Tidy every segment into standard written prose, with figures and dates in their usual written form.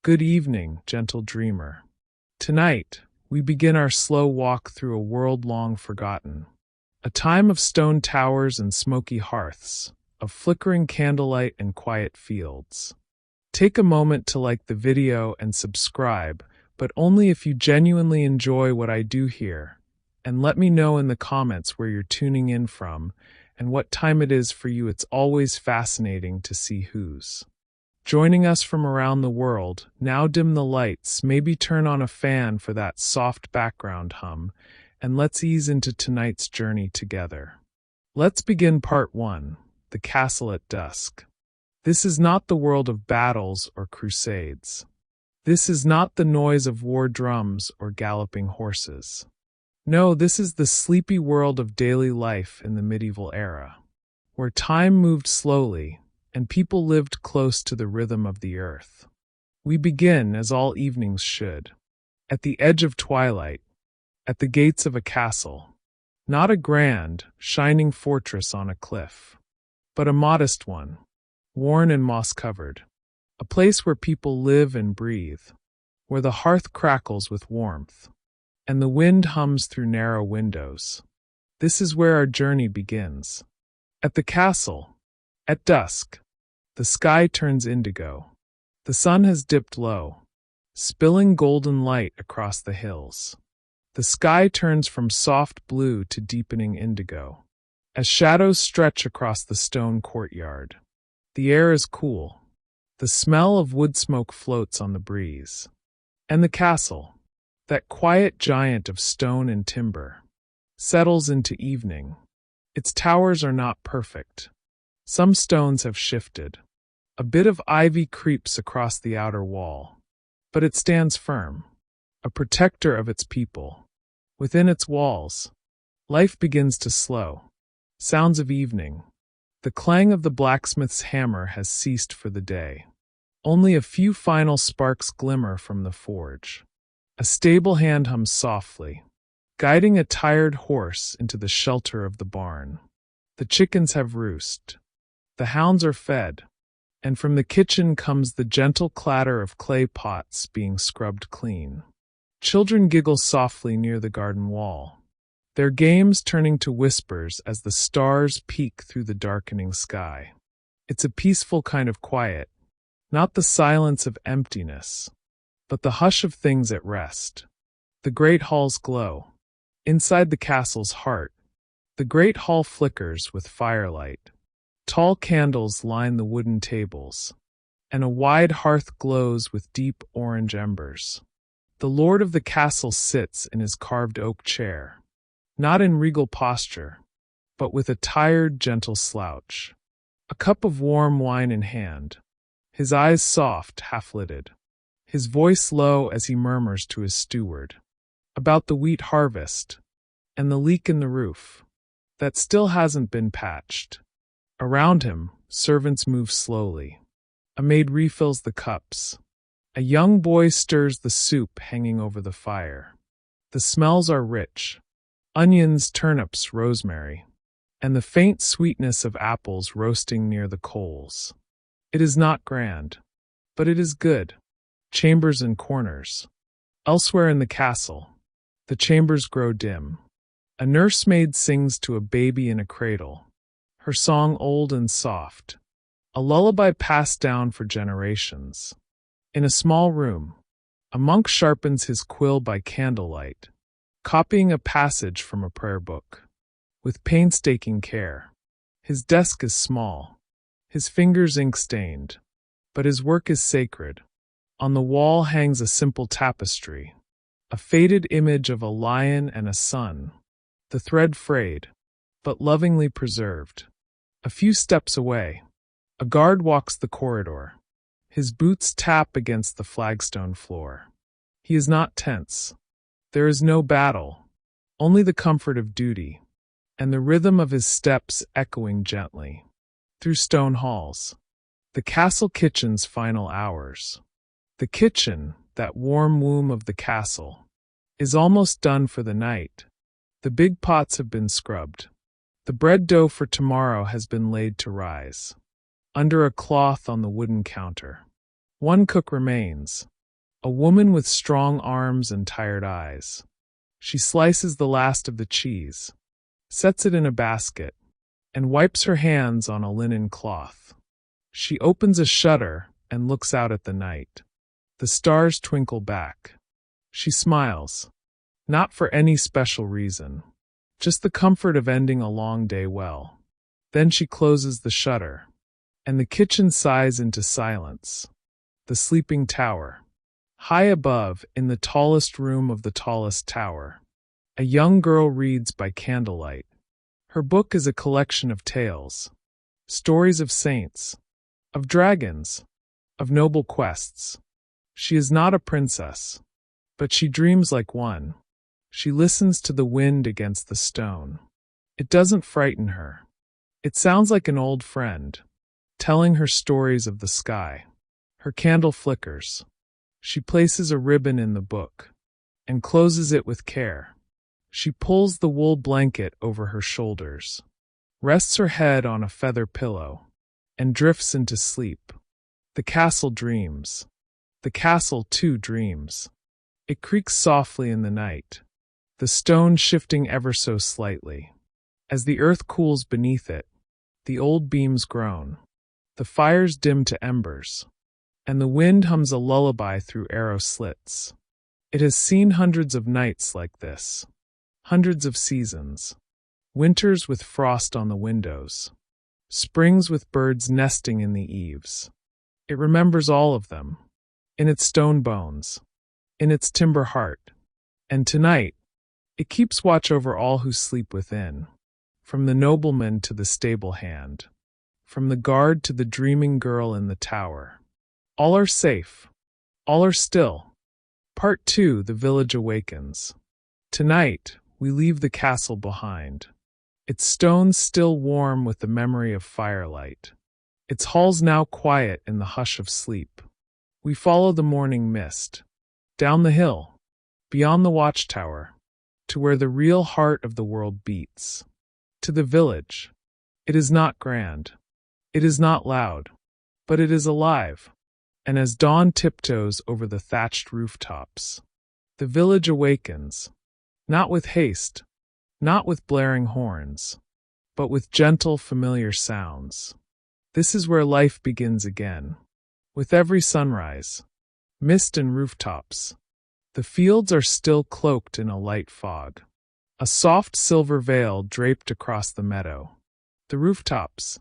Good evening, gentle dreamer. Tonight, we begin our slow walk through a world long forgotten. A time of stone towers and smoky hearths, of flickering candlelight and quiet fields. Take a moment to like the video and subscribe, but only if you genuinely enjoy what I do here. And let me know in the comments where you're tuning in from and what time it is for you. It's always fascinating to see who's joining us from around the world. Now dim the lights, maybe turn on a fan for that soft background hum, and let's ease into tonight's journey together. Let's begin part 1, the castle at dusk. This is not the world of battles or crusades. This is not the noise of war drums or galloping horses. No, this is the sleepy world of daily life in the medieval era, where time moved slowly and people lived close to the rhythm of the earth. We begin, as all evenings should, at the edge of twilight, at the gates of a castle, not a grand, shining fortress on a cliff, but a modest one, worn and moss-covered, a place where people live and breathe, where the hearth crackles with warmth, and the wind hums through narrow windows. This is where our journey begins. At the castle, at dusk, the sky turns indigo. The sun has dipped low, spilling golden light across the hills. The sky turns from soft blue to deepening indigo, as shadows stretch across the stone courtyard. The air is cool. The smell of wood smoke floats on the breeze. And the castle, that quiet giant of stone and timber, settles into evening. Its towers are not perfect. Some stones have shifted. A bit of ivy creeps across the outer wall, but it stands firm, a protector of its people. Within its walls, life begins to slow. Sounds of evening. The clang of the blacksmith's hammer has ceased for the day. Only a few final sparks glimmer from the forge. A stable hand hums softly, guiding a tired horse into the shelter of the barn. The chickens have roost. The hounds are fed, and from the kitchen comes the gentle clatter of clay pots being scrubbed clean. Children giggle softly near the garden wall, their games turning to whispers as the stars peek through the darkening sky. It's a peaceful kind of quiet, not the silence of emptiness, but the hush of things at rest. The great halls glow. Inside the castle's heart, the great hall flickers with firelight. Tall candles line the wooden tables, and a wide hearth glows with deep orange embers. The lord of the castle sits in his carved oak chair, not in regal posture, but with a tired, gentle slouch. A cup of warm wine in hand, his eyes soft, half-lidded, his voice low as he murmurs to his steward about the wheat harvest and the leak in the roof that still hasn't been patched. Around him, servants move slowly. A maid refills the cups. A young boy stirs the soup hanging over the fire. The smells are rich: onions, turnips, rosemary, and the faint sweetness of apples roasting near the coals. It is not grand, but it is good. Chambers and corners. Elsewhere in the castle, the chambers grow dim. A nursemaid sings to a baby in a cradle, her song old and soft, a lullaby passed down for generations. In a small room, a monk sharpens his quill by candlelight, copying a passage from a prayer book. With painstaking care, his desk is small, his fingers ink-stained, but his work is sacred. On the wall hangs a simple tapestry, a faded image of a lion and a sun, the thread frayed, but lovingly preserved. A few steps away, a guard walks the corridor. His boots tap against the flagstone floor. He is not tense. There is no battle, only the comfort of duty, and the rhythm of his steps echoing gently through stone halls. The castle kitchen's final hours. The kitchen, that warm womb of the castle, is almost done for the night. The big pots have been scrubbed. The bread dough for tomorrow has been laid to rise. Under a cloth on the wooden counter, one cook remains, A woman with strong arms and tired eyes. She slices the last of the cheese, sets it in a basket, and wipes her hands on a linen cloth. She opens a shutter and looks out at the night. The stars twinkle back. She smiles, not for any special reason, just the comfort of ending a long day well. Then she closes the shutter, and the kitchen sighs into silence. The sleeping tower. High above, in the tallest room of the tallest tower, a young girl reads by candlelight. Her book is a collection of tales, stories of saints, of dragons, of noble quests. She is not a princess, but she dreams like one. She listens to the wind against the stone. It doesn't frighten her. It sounds like an old friend, telling her stories of the sky. Her candle flickers. She places a ribbon in the book and closes it with care. She pulls the wool blanket over her shoulders, rests her head on a feather pillow, and drifts into sleep. The castle dreams. The castle, too, dreams. It creaks softly in the night, the stone shifting ever so slightly. As the earth cools beneath it, the old beams groan. The fires dim to embers, and the wind hums a lullaby through arrow slits. It has seen hundreds of nights like this, hundreds of seasons, winters with frost on the windows, springs with birds nesting in the eaves. It remembers all of them, in its stone bones, in its timber heart, and tonight, it keeps watch over all who sleep within, from the nobleman to the stable hand, from the guard to the dreaming girl in the tower. All are safe. All are still. Part 2, The Village Awakens. Tonight, we leave the castle behind. Its stones still warm with the memory of firelight. Its halls now quiet in the hush of sleep. We follow the morning mist, down the hill, beyond the watchtower, to where the real heart of the world beats. To the village. It is not grand. It is not loud. But it is alive. And as dawn tiptoes over the thatched rooftops, the village awakens, not with haste, not with blaring horns, but with gentle, familiar sounds. This is where life begins again. With every sunrise, mist and rooftops, the fields are still cloaked in a light fog. A soft silver veil draped across the meadow. The rooftops,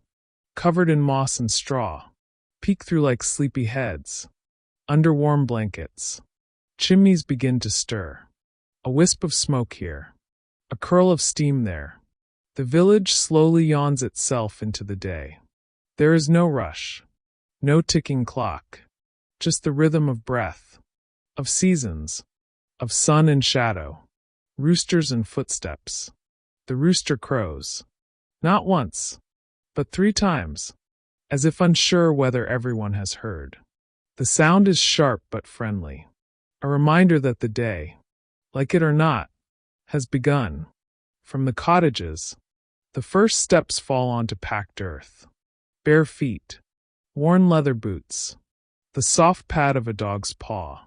covered in moss and straw, peek through like sleepy heads, under warm blankets. Chimneys begin to stir. A wisp of smoke here, a curl of steam there. The village slowly yawns itself into the day. There is no rush, no ticking clock, just the rhythm of breath, of seasons, of sun and shadow, roosters and footsteps. The rooster crows, not once, but 3 times, as if unsure whether everyone has heard. The sound is sharp but friendly, a reminder that the day, like it or not, has begun. From the cottages, the first steps fall onto packed earth. Bare feet, worn leather boots, the soft pad of a dog's paw,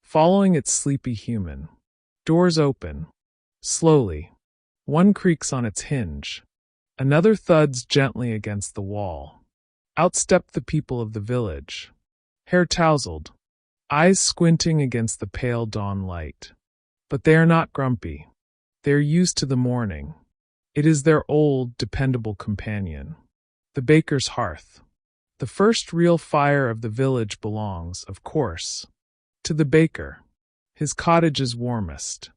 following its sleepy human. Doors open, slowly. One creaks on its hinge, another thuds gently against the wall. Out step the people of the village, hair tousled, eyes squinting against the pale dawn light. But they are not grumpy. They are used to the morning. It is their old, dependable companion. The baker's hearth. The first real fire of the village belongs, of course, to the baker. His cottage is warmest.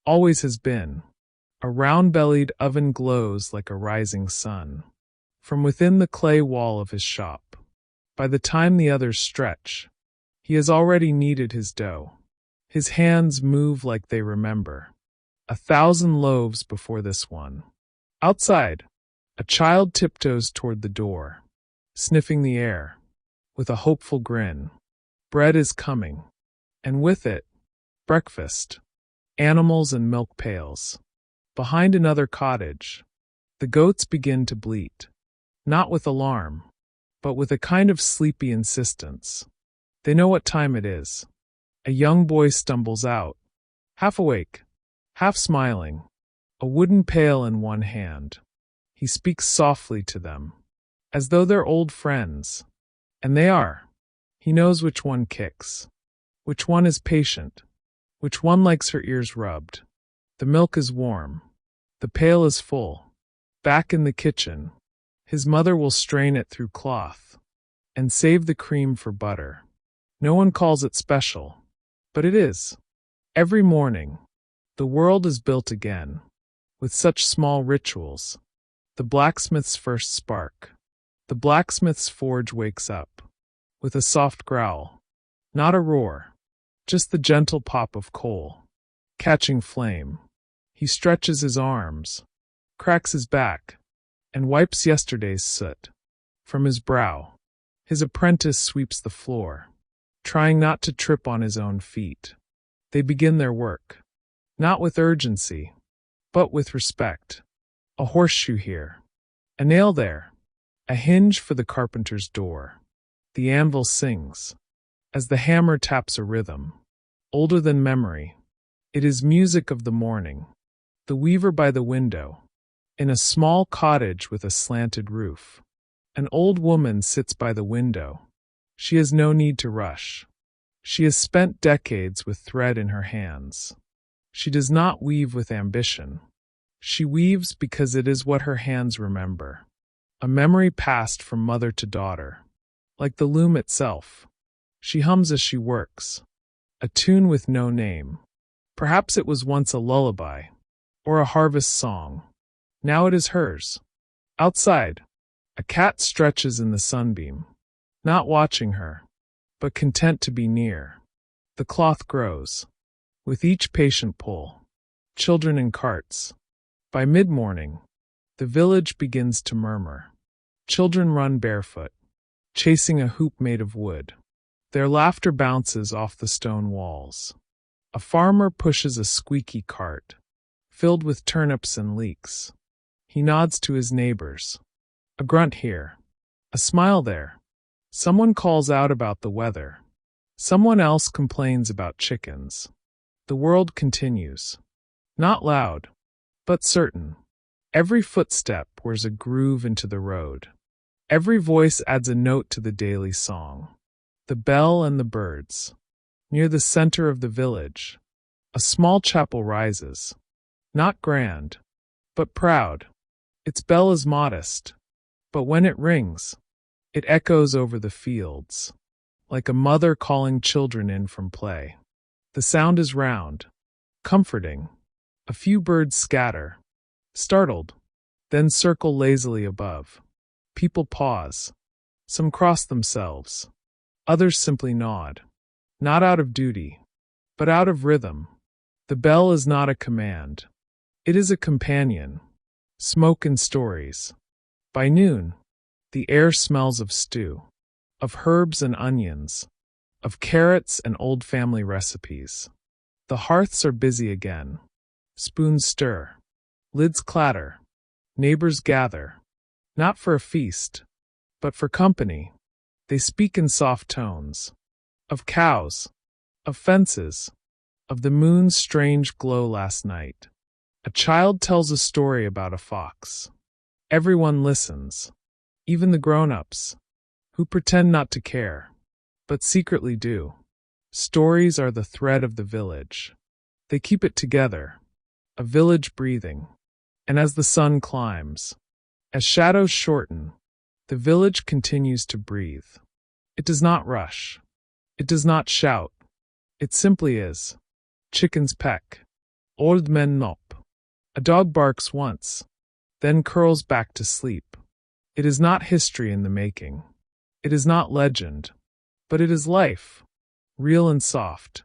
Always has been. A round-bellied oven glows like a rising sun. From within the clay wall of his shop. By the time the others stretch, he has already kneaded his dough. His hands move like they remember. 1,000 loaves before this one. Outside, a child tiptoes toward the door, sniffing the air, with a hopeful grin. Bread is coming, and with it, breakfast, animals and milk pails. Behind another cottage, the goats begin to bleat. Not with alarm, but with a kind of sleepy insistence. They know what time it is, A young boy stumbles out, half awake, half smiling, a wooden pail in one hand. He speaks softly to them, as though they're old friends. And they are. He knows which one kicks, which one is patient, which one likes her ears rubbed. The milk is warm. The pail is full. Back in the kitchen, his mother will strain it through cloth and save the cream for butter. No one calls it special, but it is. Every morning, the world is built again, with such small rituals. The blacksmith's first spark. The blacksmith's forge wakes up, with a soft growl, not a roar, just the gentle pop of coal, catching flame. He stretches his arms, cracks his back, and wipes yesterday's soot from his brow. His apprentice sweeps the floor, trying not to trip on his own feet. They begin their work, not with urgency, but with respect. A horseshoe here, a nail there, a hinge for the carpenter's door. The anvil sings, as the hammer taps a rhythm, older than memory. It is music of the morning. The weaver by the window, in a small cottage with a slanted roof. An old woman sits by the window. She has no need to rush. She has spent decades with thread in her hands. She does not weave with ambition. She weaves because it is what her hands remember. A memory passed from mother to daughter. Like the loom itself. She hums as she works. A tune with no name. Perhaps it was once a lullaby, or a harvest song. Now it is hers. Outside, a cat stretches in the sunbeam, not watching her, but content to be near. The cloth grows, with each patient pull. Children in carts. By mid-morning, the village begins to murmur. Children run barefoot, chasing a hoop made of wood. Their laughter bounces off the stone walls. A farmer pushes a squeaky cart, filled with turnips and leeks. He nods to his neighbors. A grunt here, a smile there. Someone calls out about the weather. Someone else complains about chickens. The world continues. Not loud, but certain. Every footstep wears a groove into the road. Every voice adds a note to the daily song. The bell and the birds. Near the center of the village, a small chapel rises. Not grand, but proud. Its bell is modest, but when it rings, it echoes over the fields, like a mother calling children in from play. The sound is round, comforting. A few birds scatter, startled, then circle lazily above. People pause. Some cross themselves. Others simply nod. Not out of duty, but out of rhythm. The bell is not a command. It is a companion. Smoke and stories. By noon, the air smells of stew, of herbs and onions, of carrots and old family recipes. The hearths are busy again. Spoons stir. Lids clatter. Neighbors gather. Not for a feast, but for company. They speak in soft tones. Of cows. Of fences. Of the moon's strange glow last night. A child tells a story about a fox. Everyone listens. Even the grown-ups, who pretend not to care, but secretly do. Stories are the thread of the village. They keep it together. A village breathing. And as the sun climbs, as shadows shorten, the village continues to breathe. It does not rush. It does not shout. It simply is. Chickens peck. Old men nop. A dog barks once, then curls back to sleep. It is not history in the making. It is not legend, but it is life, real and soft,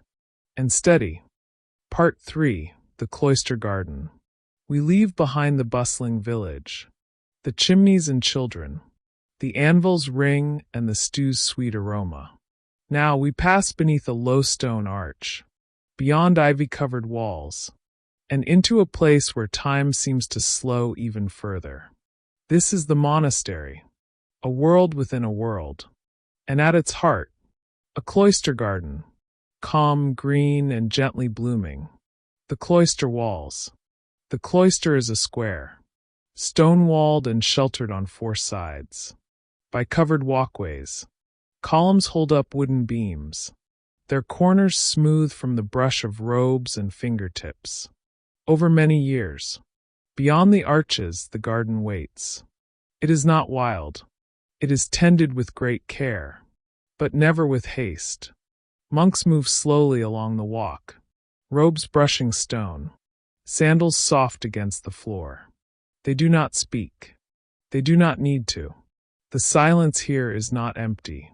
and steady. Part 3, The Cloister Garden. We leave behind the bustling village, the chimneys and children, the anvil's ring and the stew's sweet aroma. Now we pass beneath a low stone arch, beyond ivy-covered walls, and into a place where time seems to slow even further. This is the monastery, a world within a world, and at its heart, a cloister garden, calm, green, and gently blooming. The cloister walls. The cloister is a square, stone-walled and sheltered on four sides by covered walkways. Columns hold up wooden beams, their corners smooth from the brush of robes and fingertips. Over many years, beyond the arches, the garden waits. It is not wild. It is tended with great care, but never with haste. Monks move slowly along the walk, robes brushing stone, sandals soft against the floor. They do not speak. They do not need to. The silence here is not empty.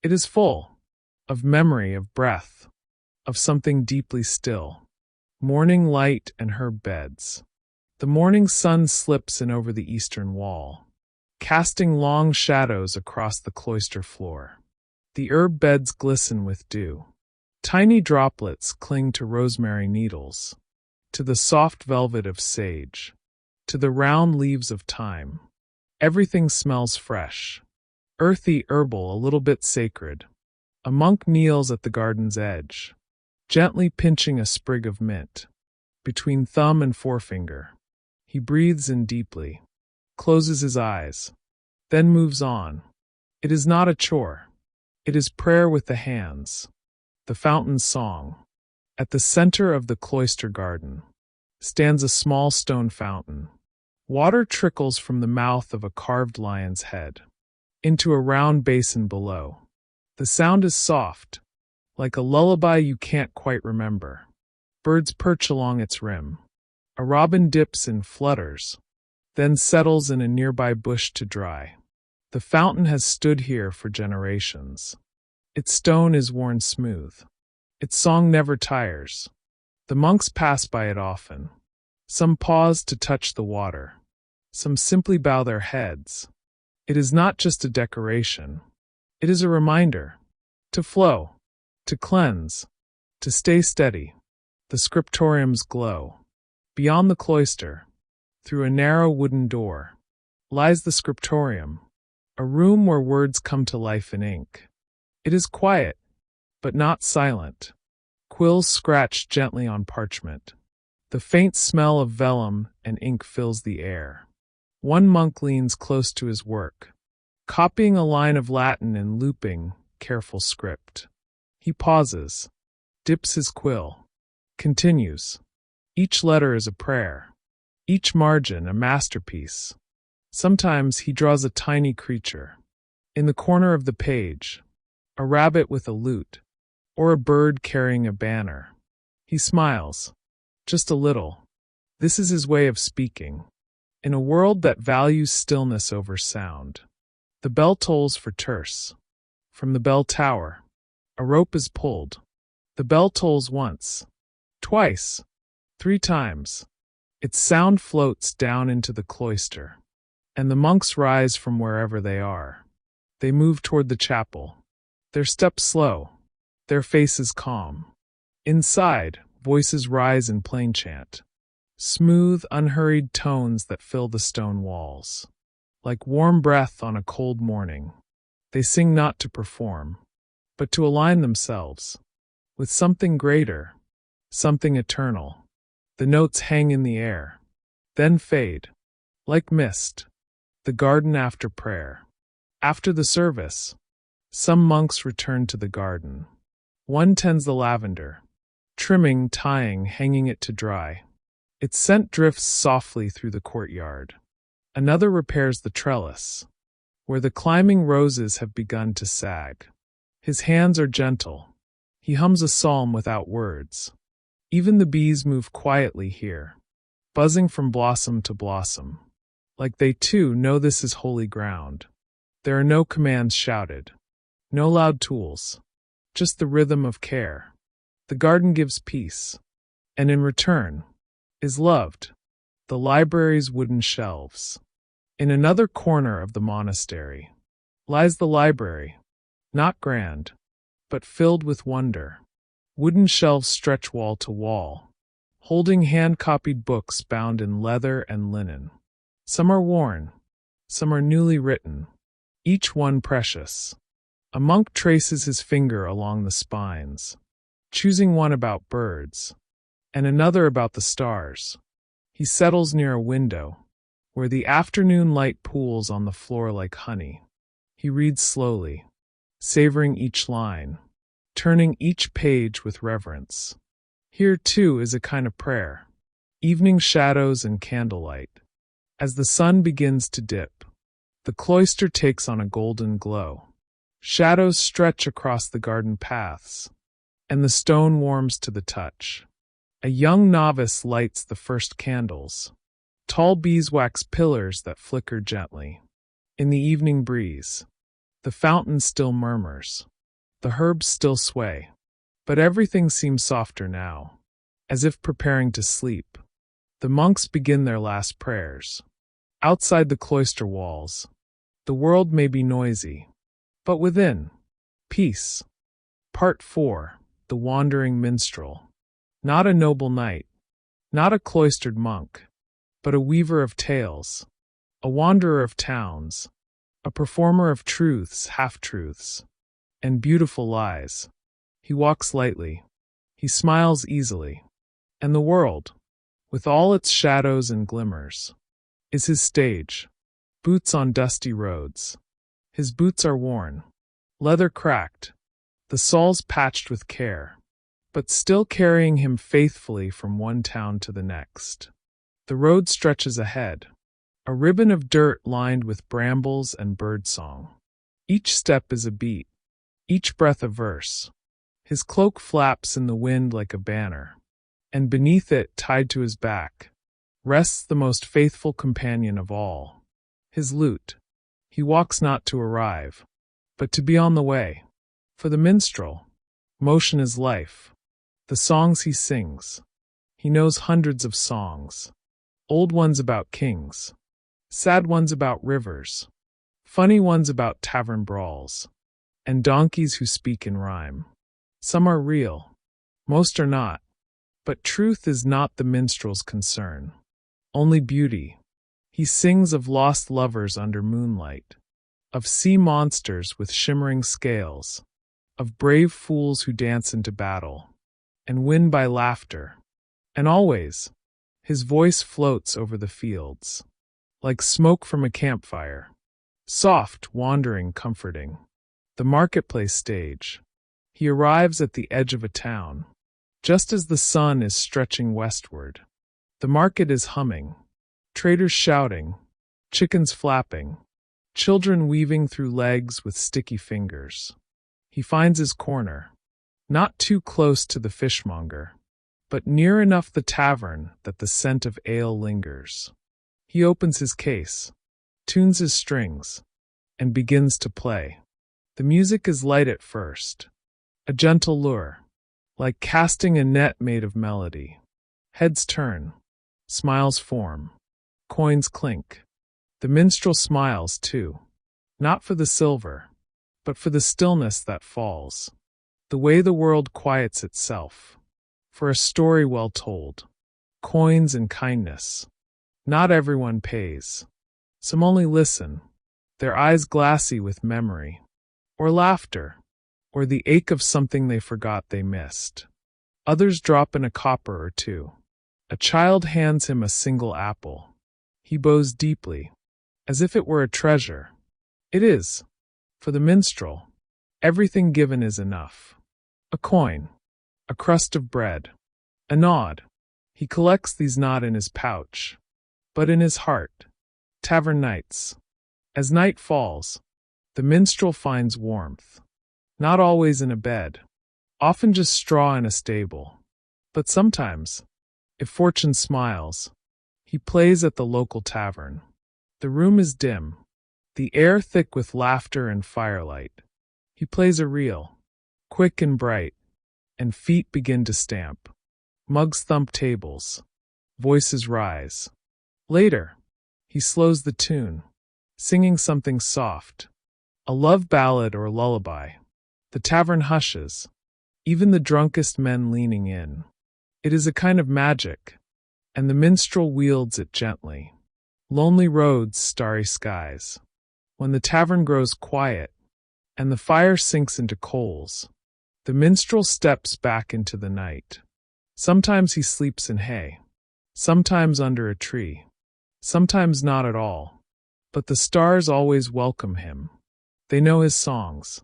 It is full of memory, of breath, of something deeply still. Morning light and herb beds. The morning sun slips in over the eastern wall, casting long shadows across the cloister floor. The herb beds glisten with dew. Tiny droplets cling to rosemary needles, to the soft velvet of sage, to the round leaves of thyme. Everything smells fresh, earthy, herbal, a little bit sacred. A monk kneels at the garden's edge, gently pinching a sprig of mint between thumb and forefinger. He breathes in deeply, closes his eyes, then moves on. It is not a chore. It is prayer with the hands. The fountain's song. At the center of the cloister garden stands a small stone fountain. Water trickles from the mouth of a carved lion's head into a round basin below. The sound is soft, like a lullaby you can't quite remember. Birds perch along its rim. A robin dips and flutters, then settles in a nearby bush to dry. The fountain has stood here for generations. Its stone is worn smooth. Its song never tires. The monks pass by it often. Some pause to touch the water. Some simply bow their heads. It is not just a decoration. It is a reminder to flow, to cleanse, to stay steady. The scriptoriums glow. Beyond the cloister, through a narrow wooden door, lies the scriptorium, a room where words come to life in ink. It is quiet, but not silent. Quills scratch gently on parchment. The faint smell of vellum and ink fills the air. One monk leans close to his work, copying a line of Latin in looping, careful script. He pauses, dips his quill, continues. Each letter is a prayer, each margin a masterpiece. Sometimes he draws a tiny creature. In the corner of the page, a rabbit with a lute, or a bird carrying a banner. He smiles, just a little. This is his way of speaking. In a world that values stillness over sound, the bell tolls for terce. From the bell tower, a rope is pulled. The bell tolls once, twice, 3 times. Its sound floats down into the cloister, and the monks rise from wherever they are. They move toward the chapel, their steps slow, their faces calm. Inside, voices rise in plain chant, smooth, unhurried tones that fill the stone walls. Like warm breath on a cold morning, they sing not to perform, but to align themselves with something greater, something eternal. The notes hang in the air, then fade, like mist. The garden after prayer. After the service, some monks return to the garden. One tends the lavender, trimming, tying, hanging it to dry. Its scent drifts softly through the courtyard. Another repairs the trellis, where the climbing roses have begun to sag. His hands are gentle. He hums a psalm without words. Even the bees move quietly here, buzzing from blossom to blossom. Like they too know this is holy ground. There are no commands shouted, no loud tools, just the rhythm of care. The garden gives peace, and in return, is loved. The library's wooden shelves. In another corner of the monastery lies the library, not grand, but filled with wonder. Wooden shelves stretch wall to wall, holding hand-copied books bound in leather and linen. Some are worn, some are newly written, each one precious. A monk traces his finger along the spines, choosing one about birds, and another about the stars. He settles near a window, where the afternoon light pools on the floor like honey. He reads slowly, savoring each line, turning each page with reverence. Here, too, is a kind of prayer. Evening shadows and candlelight. As the sun begins to dip, the cloister takes on a golden glow. Shadows stretch across the garden paths, and the stone warms to the touch. A young novice lights the first candles, tall beeswax pillars that flicker gently. In the evening breeze, the fountain still murmurs, the herbs still sway, but everything seems softer now, as if preparing to sleep. The monks begin their last prayers. Outside the cloister walls, the world may be noisy, but within, peace. Part 4. The Wandering Minstrel. Not a noble knight, not a cloistered monk, but a weaver of tales, a wanderer of towns, a performer of truths, half-truths, and beautiful lies. He walks lightly, he smiles easily, and the world, with all its shadows and glimmers, is his stage. Boots on dusty roads. His boots are worn, leather cracked, the soles patched with care, but still carrying him faithfully from one town to the next. The road stretches ahead, a ribbon of dirt lined with brambles and birdsong. Each step is a beat, each breath a verse. His cloak flaps in the wind like a banner, and beneath it, tied to his back, rests the most faithful companion of all, his lute. He walks not to arrive, but to be on the way. For the minstrel, motion is life. The songs he sings. He knows hundreds of songs. Old ones about kings. Sad ones about rivers. Funny ones about tavern brawls. And donkeys who speak in rhyme. Some are real. Most are not. But truth is not the minstrel's concern. Only beauty. He sings of lost lovers under moonlight. Of sea monsters with shimmering scales. Of brave fools who dance into battle and win by laughter. And always, his voice floats over the fields, like smoke from a campfire, soft, wandering, comforting. The marketplace stage. He arrives at the edge of a town, just as the sun is stretching westward. The market is humming, traders shouting, chickens flapping, children weaving through legs with sticky fingers. He finds his corner, not too close to the fishmonger, but near enough the tavern that the scent of ale lingers. He opens his case, tunes his strings, and begins to play. The music is light at first, a gentle lure, like casting a net made of melody. Heads turn, smiles form, coins clink. The minstrel smiles too, not for the silver, but for the stillness that falls, the way the world quiets itself, for a story well told, coins and kindness. Not everyone pays. Some only listen, their eyes glassy with memory, or laughter, or the ache of something they forgot they missed. Others drop in a copper or two. A child hands him a single apple. He bows deeply, as if it were a treasure. It is. For the minstrel, everything given is enough. A coin, a crust of bread, a nod. He collects these not in his pouch, but in his heart. Tavern nights. As night falls, the minstrel finds warmth. Not always in a bed, often just straw in a stable. But sometimes, if fortune smiles, he plays at the local tavern. The room is dim, the air thick with laughter and firelight. He plays a reel, quick and bright, and feet begin to stamp. Mugs thump tables. Voices rise. Later, he slows the tune, singing something soft, a love ballad or lullaby. The tavern hushes, even the drunkest men leaning in. It is a kind of magic, and the minstrel wields it gently. Lonely roads, starry skies. When the tavern grows quiet, and the fire sinks into coals, The minstrel steps back into the night. Sometimes he sleeps in hay, sometimes under a tree, sometimes not at all. But the stars always welcome him. They know his songs.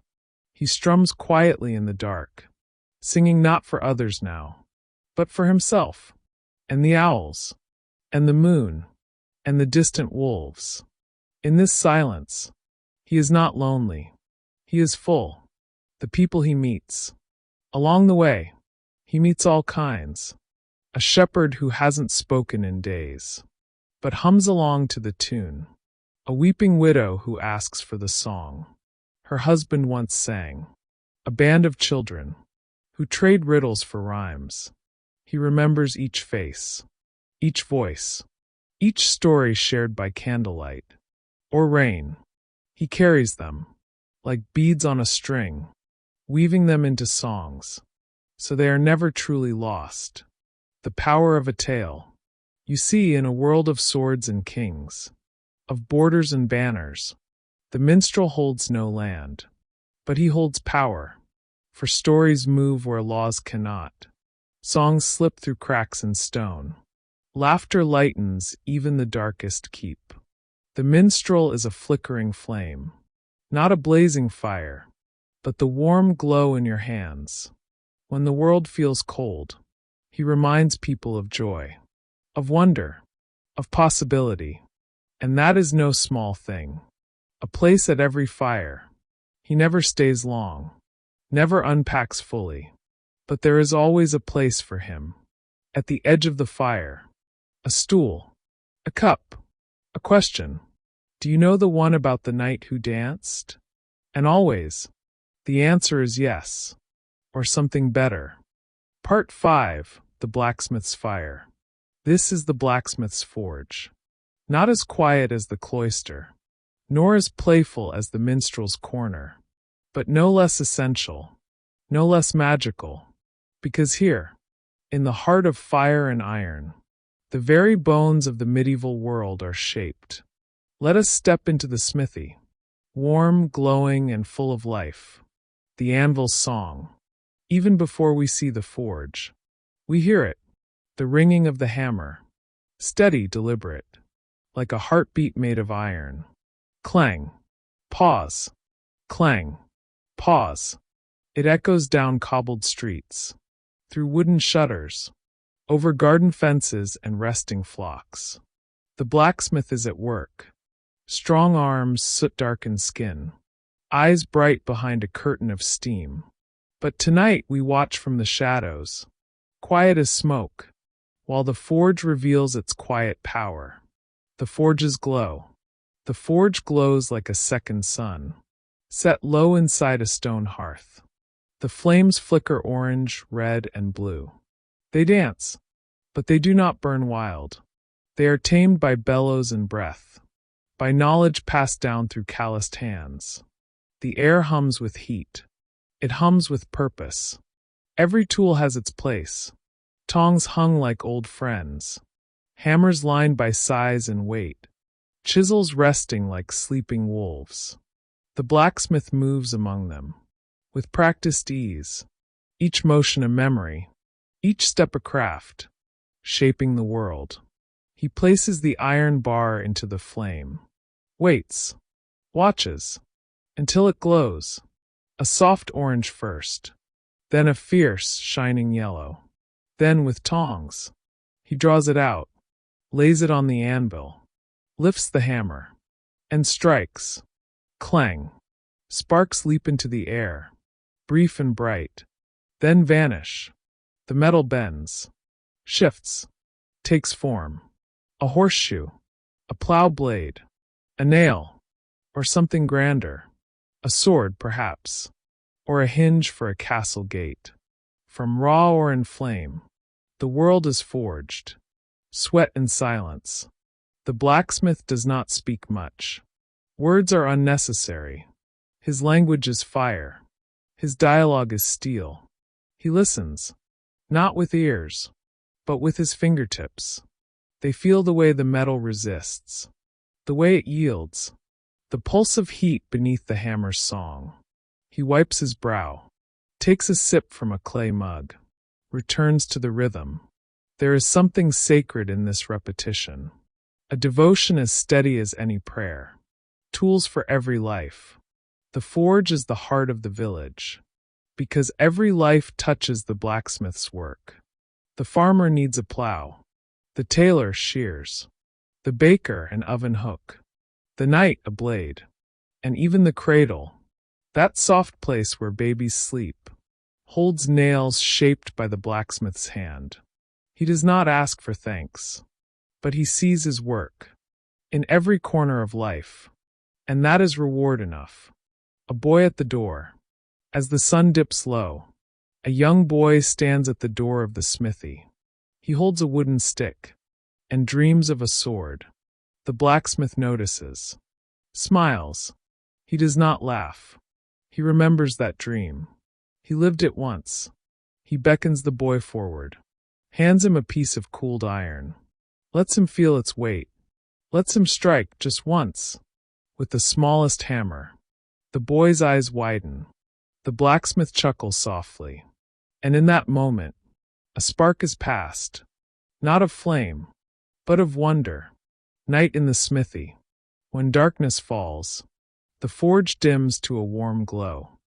He strums quietly in the dark, singing not for others now, but for himself, and the owls, and the moon, and the distant wolves. In this silence, he is not lonely. He is full. The people he meets. Along the way, he meets all kinds. A shepherd who hasn't spoken in days, but hums along to the tune. A weeping widow who asks for the song her husband once sang. A band of children who trade riddles for rhymes. He remembers each face, each voice, each story shared by candlelight or rain. He carries them, like beads on a string, weaving them into songs, so they are never truly lost. The power of a tale. You see, in a world of swords and kings, of borders and banners, the minstrel holds no land, but he holds power, for stories move where laws cannot. Songs slip through cracks in stone. Laughter lightens even the darkest keep. The minstrel is a flickering flame, not a blazing fire, but the warm glow in your hands. When the world feels cold, he reminds people of joy, of wonder, of possibility. And that is no small thing. A place at every fire. He never stays long, never unpacks fully. But there is always a place for him. At the edge of the fire. A stool. A cup. A question. Do you know the one about the knight who danced? And always, the answer is yes. Or something better. Part 5. The Blacksmith's Fire. This is the blacksmith's forge. Not as quiet as the cloister, nor as playful as the minstrel's corner, but no less essential, no less magical, because here, in the heart of fire and iron, the very bones of the medieval world are shaped. Let us step into the smithy, warm, glowing, and full of life. The anvil's song. Even before we see the forge, we hear it, the ringing of the hammer, steady, deliberate, like a heartbeat made of iron. Clang, pause, clang, pause. It echoes down cobbled streets, through wooden shutters, over garden fences and resting flocks. The blacksmith is at work. Strong arms, soot-darkened skin, eyes bright behind a curtain of steam. But tonight we watch from the shadows, quiet as smoke, while the forge reveals its quiet power. The forge's glow. The forge glows like a second sun, set low inside a stone hearth. The flames flicker orange, red, and blue. They dance, but they do not burn wild. They are tamed by bellows and breath, by knowledge passed down through calloused hands. The air hums with heat. It hums with purpose. Every tool has its place. Tongs hung like old friends. Hammers lined by size and weight. Chisels resting like sleeping wolves. The blacksmith moves among them, with practiced ease. Each motion a memory. Each step a craft, shaping the world. He places the iron bar into the flame. Waits. Watches. Until it glows. A soft orange first. Then a fierce, shining yellow. Then, with tongs, he draws it out, lays it on the anvil, lifts the hammer, and strikes. Clang. Sparks leap into the air, brief and bright, then vanish. The metal bends, shifts, takes form. A horseshoe, a plow blade, a nail, or something grander. A sword, perhaps, or a hinge for a castle gate. From raw or in flame, the world is forged. Sweat and silence. The blacksmith does not speak much. Words are unnecessary. His language is fire. His dialogue is steel. He listens, not with ears, but with his fingertips. They feel the way the metal resists, the way it yields, the pulse of heat beneath the hammer's song. He wipes his brow. takes a sip from a clay mug, returns to the rhythm. There is something sacred in this repetition, a devotion as steady as any prayer. Tools for every life. The forge is the heart of the village, because every life touches the blacksmith's work. The farmer needs a plow, the tailor shears, the baker an oven hook, the knight a blade, and even the cradle, that soft place where babies sleep, holds nails shaped by the blacksmith's hand. He does not ask for thanks, but he sees his work in every corner of life, and that is reward enough. A boy at the door. As the sun dips low, a young boy stands at the door of the smithy. He holds a wooden stick and dreams of a sword. The blacksmith notices, smiles. He does not laugh. He remembers that dream. He lived it once. He beckons the boy forward, hands him a piece of cooled iron, lets him feel its weight, lets him strike just once with the smallest hammer. The boy's eyes widen. The blacksmith chuckles softly. And in that moment, a spark is passed, not of flame, but of wonder. Night in the smithy. When darkness falls, the forge dims to a warm glow.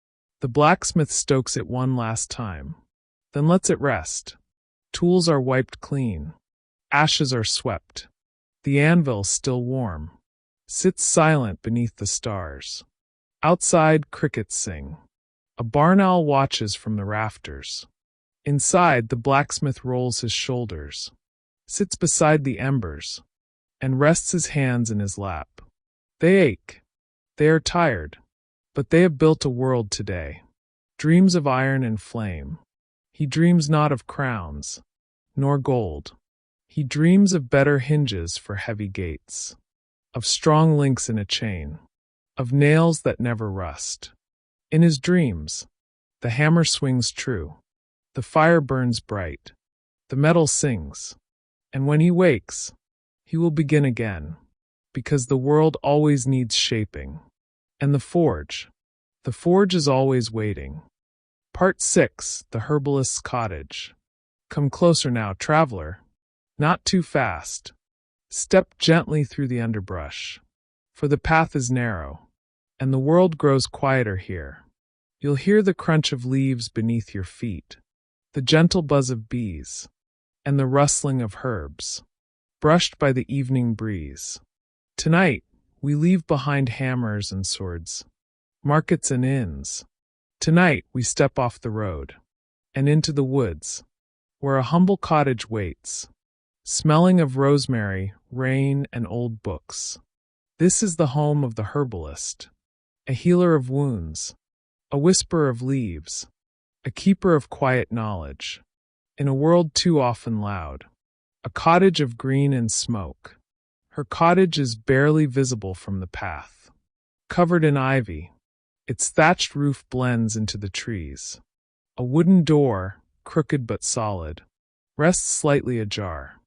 The blacksmith stokes it one last time, then lets it rest. Tools are wiped clean. Ashes are swept. The anvil, still warm, sits silent beneath the stars. Outside, crickets sing. A barn owl watches from the rafters. Inside, the blacksmith rolls his shoulders, sits beside the embers, and rests his hands in his lap. They ache. They are tired. But they have built a world today. Dreams of iron and flame. He dreams not of crowns, nor gold. He dreams of better hinges for heavy gates, of strong links in a chain, of nails that never rust. In his dreams, the hammer swings true, the fire burns bright, the metal sings, and when he wakes, he will begin again, because the world always needs shaping. And the forge is always waiting. Part 6, The Herbalist's Cottage. Come closer now, traveler. Not too fast. Step gently through the underbrush, for the path is narrow, and the world grows quieter here. You'll hear the crunch of leaves beneath your feet, the gentle buzz of bees, and the rustling of herbs, brushed by the evening breeze. Tonight, we leave behind hammers and swords, markets and inns. Tonight, we step off the road and into the woods, where a humble cottage waits, smelling of rosemary, rain, and old books. This is the home of the herbalist, a healer of wounds, a whisperer of leaves, a keeper of quiet knowledge. In a world too often loud, a cottage of green and smoke. Her cottage is barely visible from the path. Covered in ivy, its thatched roof blends into the trees. A wooden door, crooked but solid, rests slightly ajar.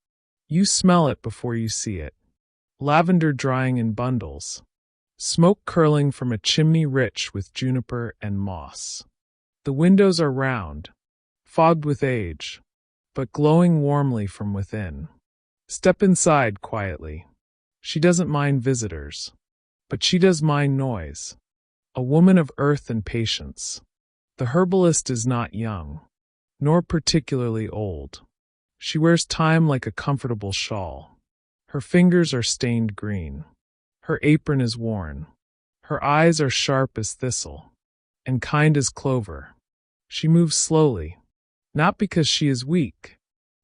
You smell it before you see it. Lavender drying in bundles. Smoke curling from a chimney rich with juniper and moss. The windows are round, fogged with age, but glowing warmly from within. Step inside quietly. She doesn't mind visitors, but she does mind noise. A woman of earth and patience. The herbalist is not young, nor particularly old. She wears time like a comfortable shawl. Her fingers are stained green. Her apron is worn. Her eyes are sharp as thistle, and kind as clover. She moves slowly, not because she is weak,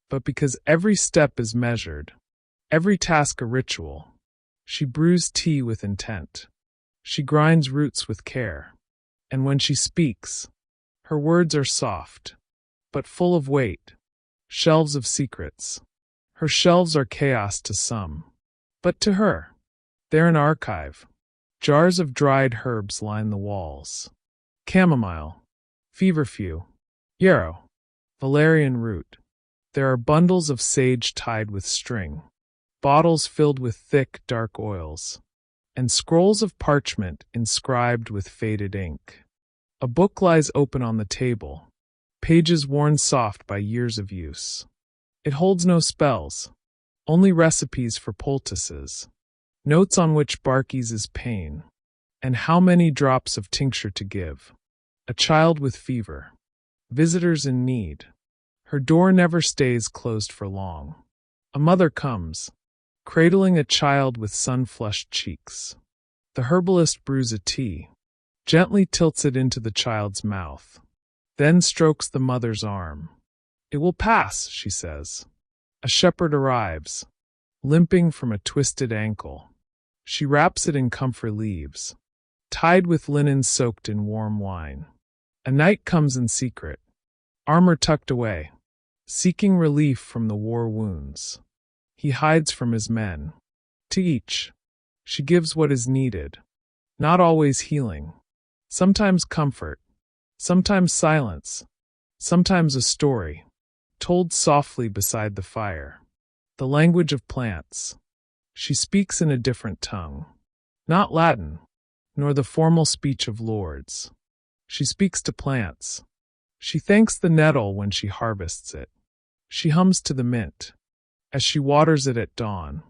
but because every step is measured, every task a ritual. She brews tea with intent. She grinds roots with care. And when she speaks, her words are soft, but full of weight, shelves of secrets. Her shelves are chaos to some, but to her, they're an archive. Jars of dried herbs line the walls. Chamomile, feverfew, yarrow, valerian root. There are bundles of sage tied with string, bottles filled with thick, dark oils, and scrolls of parchment inscribed with faded ink. A book lies open on the table, pages worn soft by years of use. It holds no spells, only recipes for poultices, notes on which bark eases pain, and how many drops of tincture to give. A child with fever, visitors in need. Her door never stays closed for long. A mother comes, cradling a child with sun-flushed cheeks. The herbalist brews a tea, gently tilts it into the child's mouth, then strokes the mother's arm. "It will pass," she says. A shepherd arrives, limping from a twisted ankle. She wraps it in comfrey leaves, tied with linen soaked in warm wine. A knight comes in secret, armor tucked away, seeking relief from the war wounds. He hides from his men. To each, she gives what is needed, not always healing, sometimes comfort, sometimes silence, sometimes a story, told softly beside the fire. The language of plants. She speaks in a different tongue, not Latin, nor the formal speech of lords. She speaks to plants. She thanks the nettle when she harvests it. She hums to the mint as she waters it at dawn.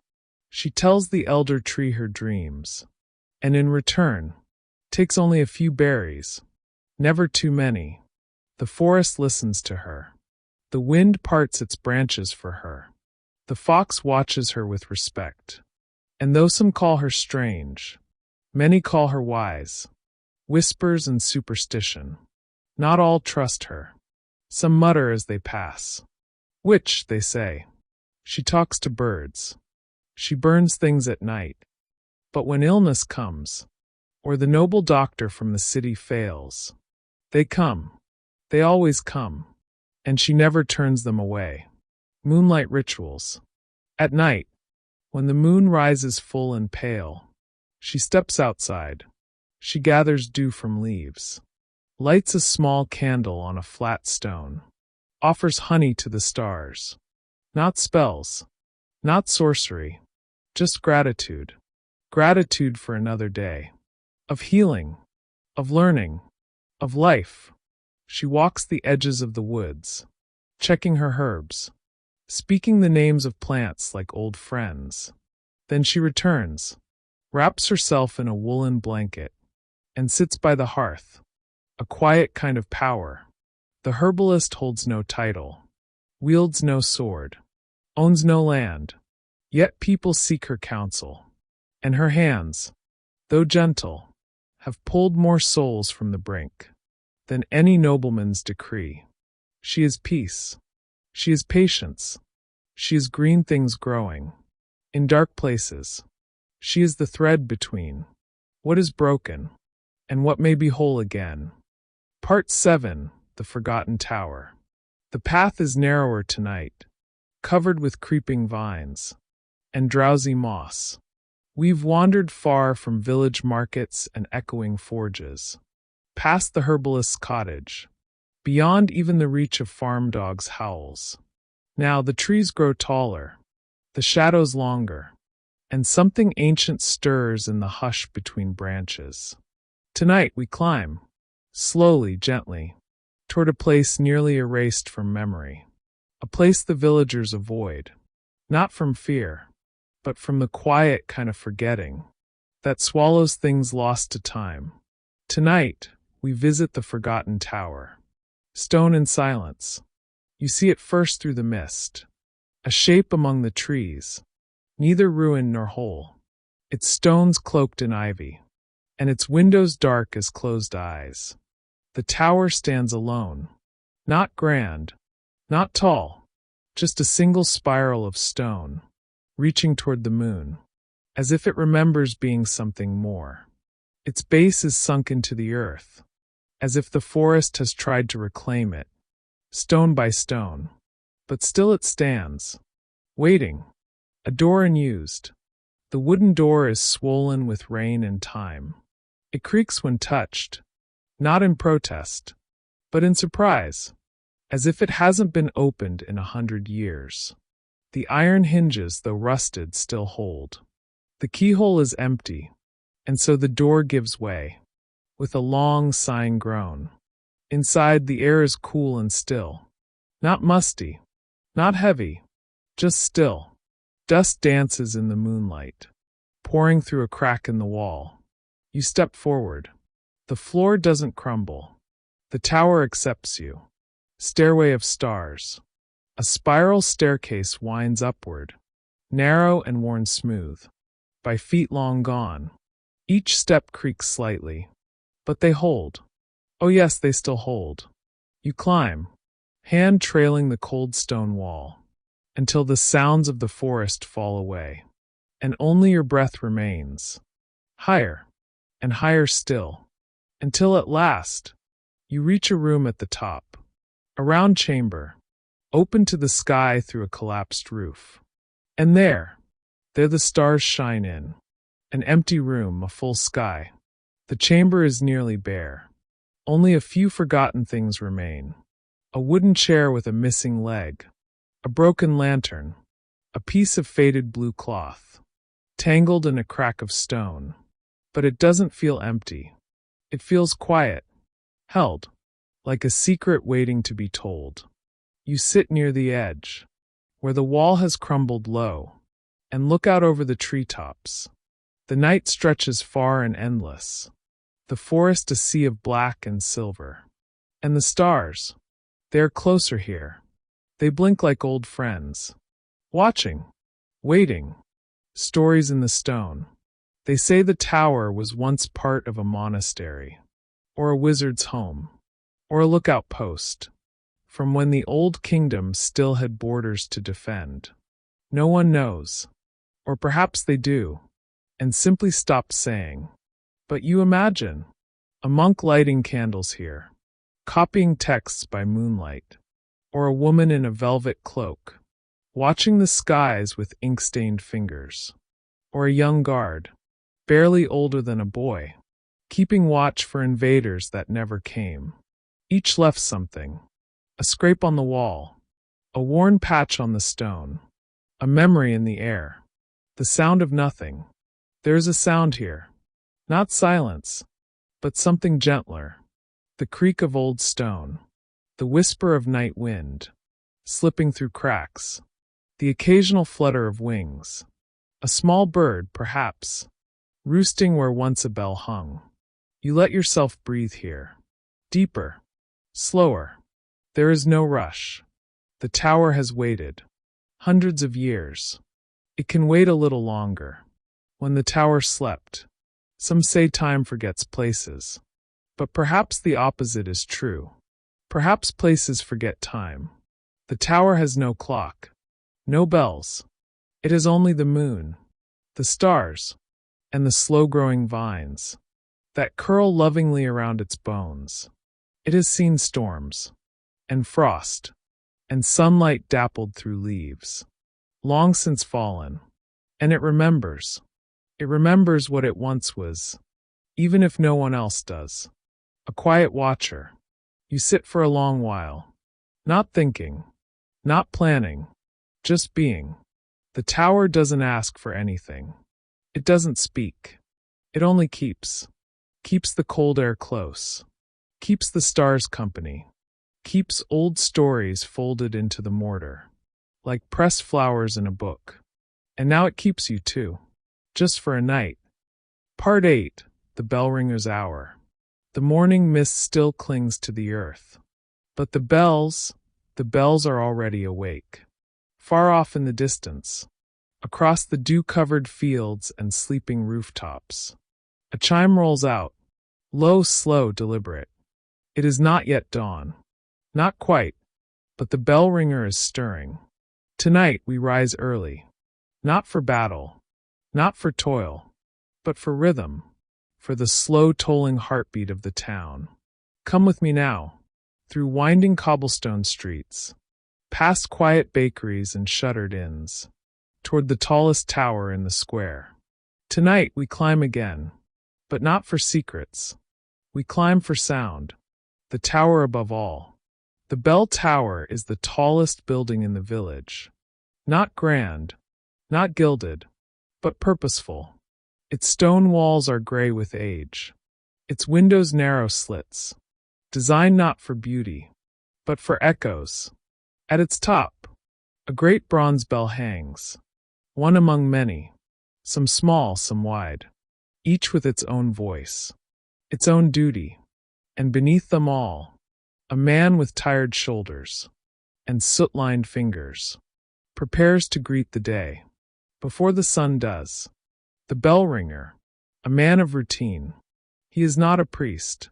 She tells the elder tree her dreams, and in return, takes only a few berries, never too many. The forest listens to her. The wind parts its branches for her. The fox watches her with respect. And though some call her strange, many call her wise. Whispers and superstition. Not all trust her. Some mutter as they pass. Witch, they say. She talks to birds. She burns things at night. But when illness comes, or the noble doctor from the city fails, they come. They always come. And she never turns them away. Moonlight rituals. At night, when the moon rises full and pale, she steps outside. She gathers dew from leaves, lights a small candle on a flat stone, offers honey to the stars. Not spells, not sorcery, just gratitude. Gratitude for another day. Of healing, of learning, of life. She walks the edges of the woods, checking her herbs, speaking the names of plants like old friends. Then she returns, wraps herself in a woolen blanket, and sits by the hearth, a quiet kind of power. The herbalist holds no title, wields no sword, owns no land, yet people seek her counsel, and her hands, though gentle, have pulled more souls from the brink than any nobleman's decree. She is peace. She is patience. She is green things growing in dark places. She is the thread between what is broken and what may be whole again. Part 7. The Forgotten Tower. The path is narrower tonight, covered with creeping vines and drowsy moss. We've wandered far from village markets and echoing forges, past the herbalist's cottage, beyond even the reach of farm dogs' howls. Now the trees grow taller, the shadows longer, and something ancient stirs in the hush between branches. Tonight we climb, slowly, gently, toward a place nearly erased from memory, a place the villagers avoid, not from fear, but from the quiet kind of forgetting that swallows things lost to time. Tonight, we visit the Forgotten Tower. Stone and silence. You see it first through the mist, a shape among the trees, neither ruined nor whole. Its stones cloaked in ivy, and its windows dark as closed eyes. The tower stands alone, not grand, not tall, just a single spiral of stone, reaching toward the moon, as if it remembers being something more. Its base is sunk into the earth, as if the forest has tried to reclaim it, stone by stone. But still it stands, waiting, a door unused. The wooden door is swollen with rain and time. It creaks when touched, not in protest, but in surprise, as if it hasn't been opened in 100 years. The iron hinges, though rusted, still hold. The keyhole is empty, and so the door gives way. with a long, sighing groan. Inside, the air is cool and still. Not musty, not heavy, just still. Dust dances in the moonlight, pouring through a crack in the wall. You step forward. The floor doesn't crumble. The tower accepts you. Stairway of stars. A spiral staircase winds upward, narrow and worn smooth, by feet long gone. Each step creaks slightly, but they hold. Oh yes, they still hold. You climb, hand trailing the cold stone wall, until the sounds of the forest fall away, and only your breath remains. Higher, and higher still, until at last, you reach a room at the top, a round chamber, open to the sky through a collapsed roof. And there the stars shine in. An empty room, a full sky. The chamber is nearly bare. Only a few forgotten things remain. A wooden chair with a missing leg. A broken lantern. A piece of faded blue cloth. Tangled in a crack of stone. But it doesn't feel empty. It feels quiet. Held. Like a secret waiting to be told. You sit near the edge, where the wall has crumbled low, and look out over the treetops. The night stretches far and endless. The forest a sea of black and silver. And the stars, they are closer here. They blink like old friends. Watching, waiting, stories in the stone. They say the tower was once part of a monastery, or a wizard's home, or a lookout post, from when the old kingdom still had borders to defend. No one knows, or perhaps they do, and simply stop saying. But you imagine, a monk lighting candles here, copying texts by moonlight, or a woman in a velvet cloak, watching the skies with ink-stained fingers, or a young guard, barely older than a boy, keeping watch for invaders that never came. Each left something, a scrape on the wall, a worn patch on the stone, a memory in the air, the sound of nothing. There is a sound here, not silence, but something gentler, the creak of old stone, the whisper of night wind, slipping through cracks, the occasional flutter of wings, a small bird, perhaps, roosting where once a bell hung. You let yourself breathe here, deeper, slower. There is no rush. The tower has waited, hundreds of years. It can wait a little longer. When the tower slept, some say time forgets places. But perhaps the opposite is true. Perhaps places forget time. The tower has no clock, no bells. It has only the moon, the stars, and the slow-growing vines that curl lovingly around its bones. It has seen storms, and frost, and sunlight dappled through leaves, long since fallen, and it remembers. It remembers what it once was, even if no one else does. A quiet watcher. You sit for a long while, not thinking, not planning, just being. The tower doesn't ask for anything. It doesn't speak. It only keeps the cold air close, keeps the stars company, keeps old stories folded into the mortar, like pressed flowers in a book. And now it keeps you too, just for a night. Part 8, The Bell Ringer's Hour. The morning mist still clings to the earth. But the bells are already awake. Far off in the distance, across the dew-covered fields and sleeping rooftops, a chime rolls out, low, slow, deliberate. It is not yet dawn. Not quite, but the bell ringer is stirring. Tonight we rise early, not for battle, not for toil, but for rhythm, for the slow tolling heartbeat of the town. Come with me now, through winding cobblestone streets, past quiet bakeries and shuttered inns, toward the tallest tower in the square. Tonight we climb again, but not for secrets. We climb for sound, the tower above all. The bell tower is the tallest building in the village. Not grand, not gilded, but purposeful. Its stone walls are gray with age. its windows narrow slits, designed not for beauty, but for echoes. At its top, a great bronze bell hangs, one among many, some small, some wide, each with its own voice, its own duty, and beneath them all, a man with tired shoulders and soot-lined fingers prepares to greet the day. Before the sun does, the bell ringer, a man of routine. He is not a priest,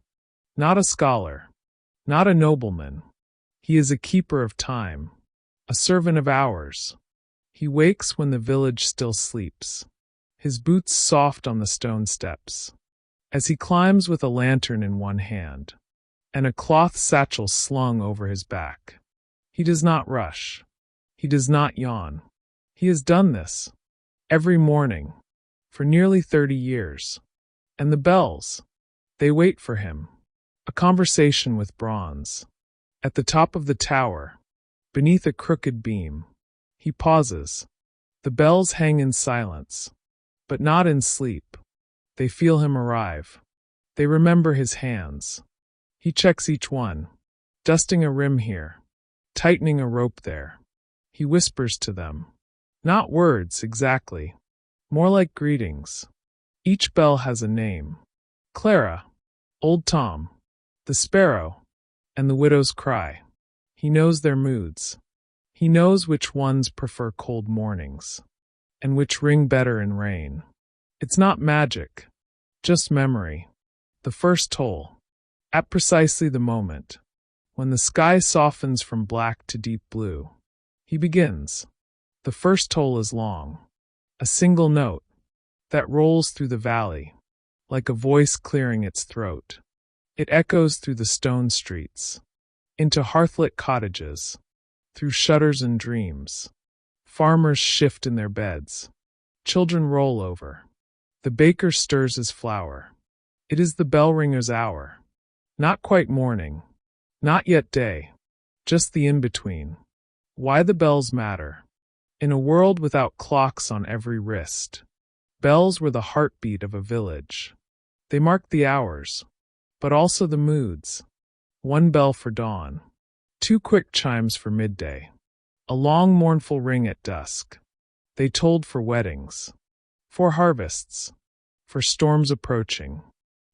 not a scholar, not a nobleman. He is a keeper of time, a servant of hours. He wakes when the village still sleeps, his boots soft on the stone steps, as he climbs with a lantern in one hand and a cloth satchel slung over his back. He does not rush. He does not yawn. He has done this every morning for nearly 30 years. And the bells, they wait for him. A conversation with bronze. At the top of the tower, beneath a crooked beam, he pauses. The bells hang in silence, but not in sleep. They feel him arrive. They remember his hands. He checks each one, dusting a rim here, tightening a rope there. He whispers to them. Not words, exactly. More like greetings. Each bell has a name. Clara, Old Tom, the Sparrow, and the Widow's Cry. He knows their moods. He knows which ones prefer cold mornings, and which ring better in rain. It's not magic, just memory. The first toll. At precisely the moment, when the sky softens from black to deep blue, he begins. The first toll is long, a single note that rolls through the valley, like a voice clearing its throat. It echoes through the stone streets, into hearthlit cottages, through shutters and dreams. Farmers shift in their beds. Children roll over. The baker stirs his flour. It is the bell ringer's hour. Not quite morning, not yet day, just the in-between. Why the bells matter. In a world without clocks on every wrist, bells were the heartbeat of a village. They marked the hours, but also the moods. One bell for dawn, two quick chimes for midday, a long mournful ring at dusk. They tolled for weddings, for harvests, for storms approaching.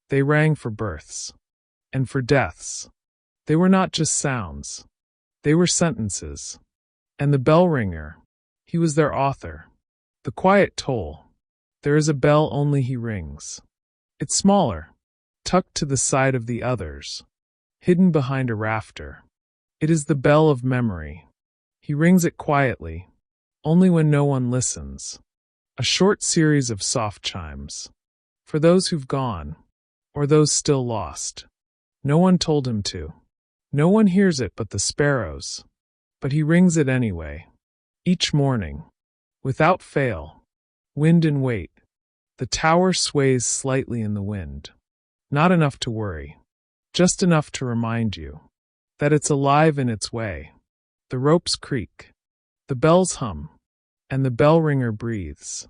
They rang for births, and for deaths. They were not just sounds, they were sentences. And the bell ringer, he was their author. The quiet toll. There is a bell only he rings. It's smaller, tucked to the side of the others, hidden behind a rafter. It is the bell of memory. He rings it quietly, only when no one listens. A short series of soft chimes. For those who've gone, or those still lost. No one told him to. No one hears it but the sparrows. But he rings it anyway. Each morning, without fail, wind and weight. The tower sways slightly in the wind. Not enough to worry. Just enough to remind you that it's alive in its way. The ropes creak. The bells hum. And the bell ringer breathes.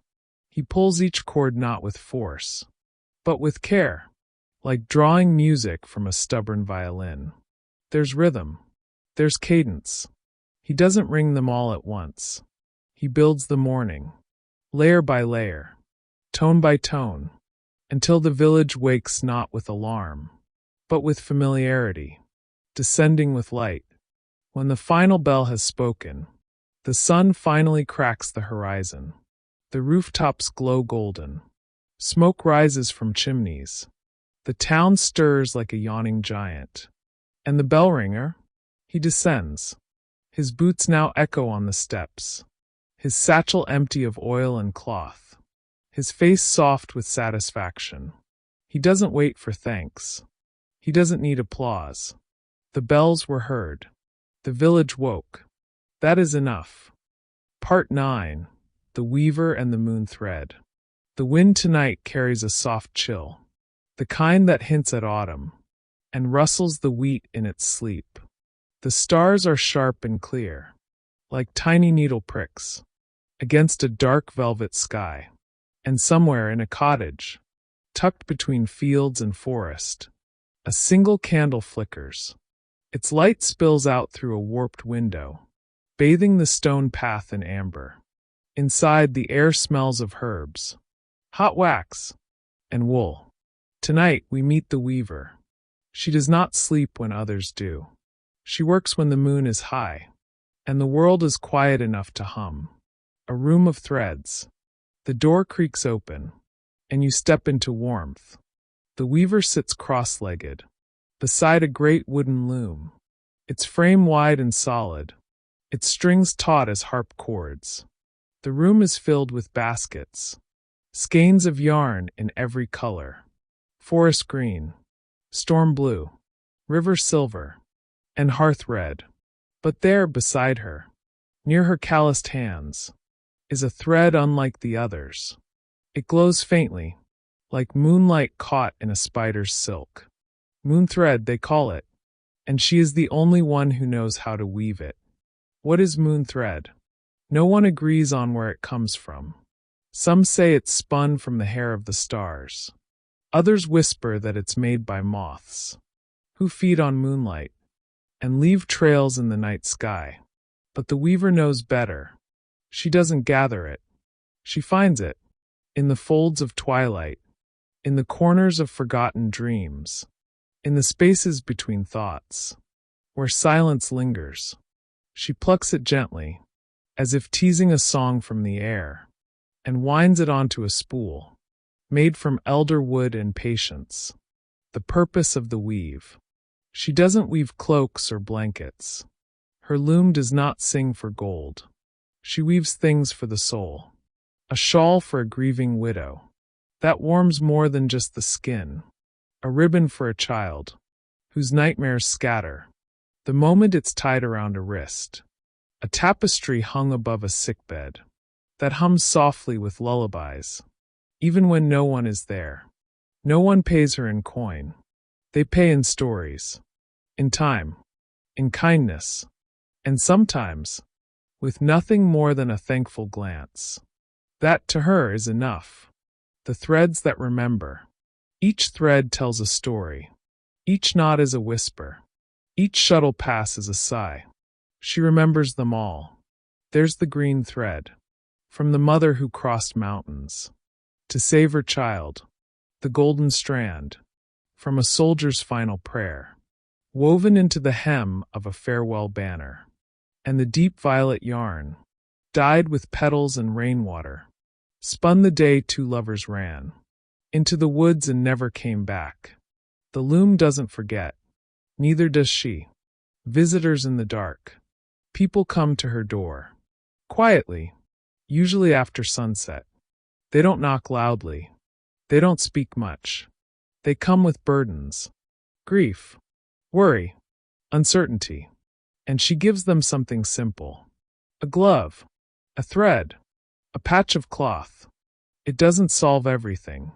He pulls each cord not with force, but with care, like drawing music from a stubborn violin. There's rhythm. There's cadence. He doesn't ring them all at once. He builds the morning, layer by layer, tone by tone, until the village wakes not with alarm, but with familiarity, descending with light. When the final bell has spoken, the sun finally cracks the horizon. The rooftops glow golden. Smoke rises from chimneys. The town stirs like a yawning giant. And the bell ringer, he descends. His boots now echo on the steps, his satchel empty of oil and cloth, his face soft with satisfaction. He doesn't wait for thanks. He doesn't need applause. The bells were heard. The village woke. That is enough. Part 9. The Weaver and the Moon Thread. The wind tonight carries a soft chill, the kind that hints at autumn, and rustles the wheat in its sleep. The stars are sharp and clear, like tiny needle pricks, against a dark velvet sky. And somewhere in a cottage, tucked between fields and forest. A single candle flickers. Its light spills out through a warped window, bathing the stone path in amber. Inside, the air smells of herbs, hot wax, and wool. Tonight, we meet the weaver. She does not sleep when others do. She works when the moon is high, and the world is quiet enough to hum. A room of threads. The door creaks open, and you step into warmth. The weaver sits cross-legged, beside a great wooden loom. Its frame wide and solid, its strings taut as harp chords. The room is filled with baskets, skeins of yarn in every color. Forest green, storm blue, river silver, and hearth red. But there, beside her, near her calloused hands, is a thread unlike the others. It glows faintly, like moonlight caught in a spider's silk. Moon thread, they call it, and she is the only one who knows how to weave it. What is moon thread? No one agrees on where it comes from. Some say it's spun from the hair of the stars. Others whisper that it's made by moths, who feed on moonlight and leave trails in the night sky. But the weaver knows better. She doesn't gather it. She finds it, in the folds of twilight, in the corners of forgotten dreams, in the spaces between thoughts, where silence lingers. She plucks it gently, as if teasing a song from the air, and winds it onto a spool, made from elder wood and patience. The purpose of the weave. She doesn't weave cloaks or blankets. Her loom does not sing for gold. She weaves things for the soul. A shawl for a grieving widow. That warms more than just the skin. A ribbon for a child, whose nightmares scatter, the moment it's tied around a wrist. A tapestry hung above a sickbed, that hums softly with lullabies, even when no one is there. No one pays her in coin. They pay in stories, in time, in kindness, and sometimes, with nothing more than a thankful glance. That, to her, is enough. The threads that remember. Each thread tells a story. Each knot is a whisper. Each shuttle pass is a sigh. She remembers them all. There's the green thread, from the mother who crossed mountains to save her child. The golden strand, from a soldier's final prayer, woven into the hem of a farewell banner. And the deep violet yarn, dyed with petals and rainwater, spun the day two lovers ran into the woods and never came back. The loom doesn't forget. Neither does she. Visitors in the dark. People come to her door. Quietly, usually after sunset. They don't knock loudly. They don't speak much. They come with burdens. Grief. Worry. Uncertainty. And she gives them something simple. A glove. A thread. A patch of cloth. It doesn't solve everything.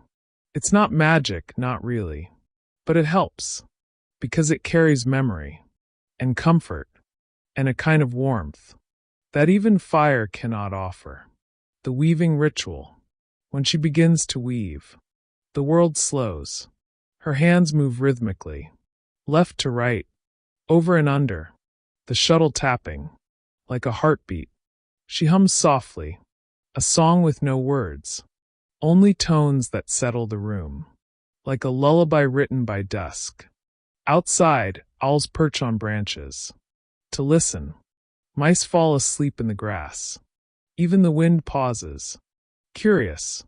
It's not magic, not really. But it helps. Because it carries memory, and comfort, and a kind of warmth that even fire cannot offer. The weaving ritual. When she begins to weave, the world slows. Her hands move rhythmically, left to right, over and under, the shuttle tapping, like a heartbeat. She hums softly, a song with no words, only tones that settle the room, like a lullaby written by dusk. Outside, owls perch on branches to listen. Mice fall asleep in the grass. Even the wind pauses, curious.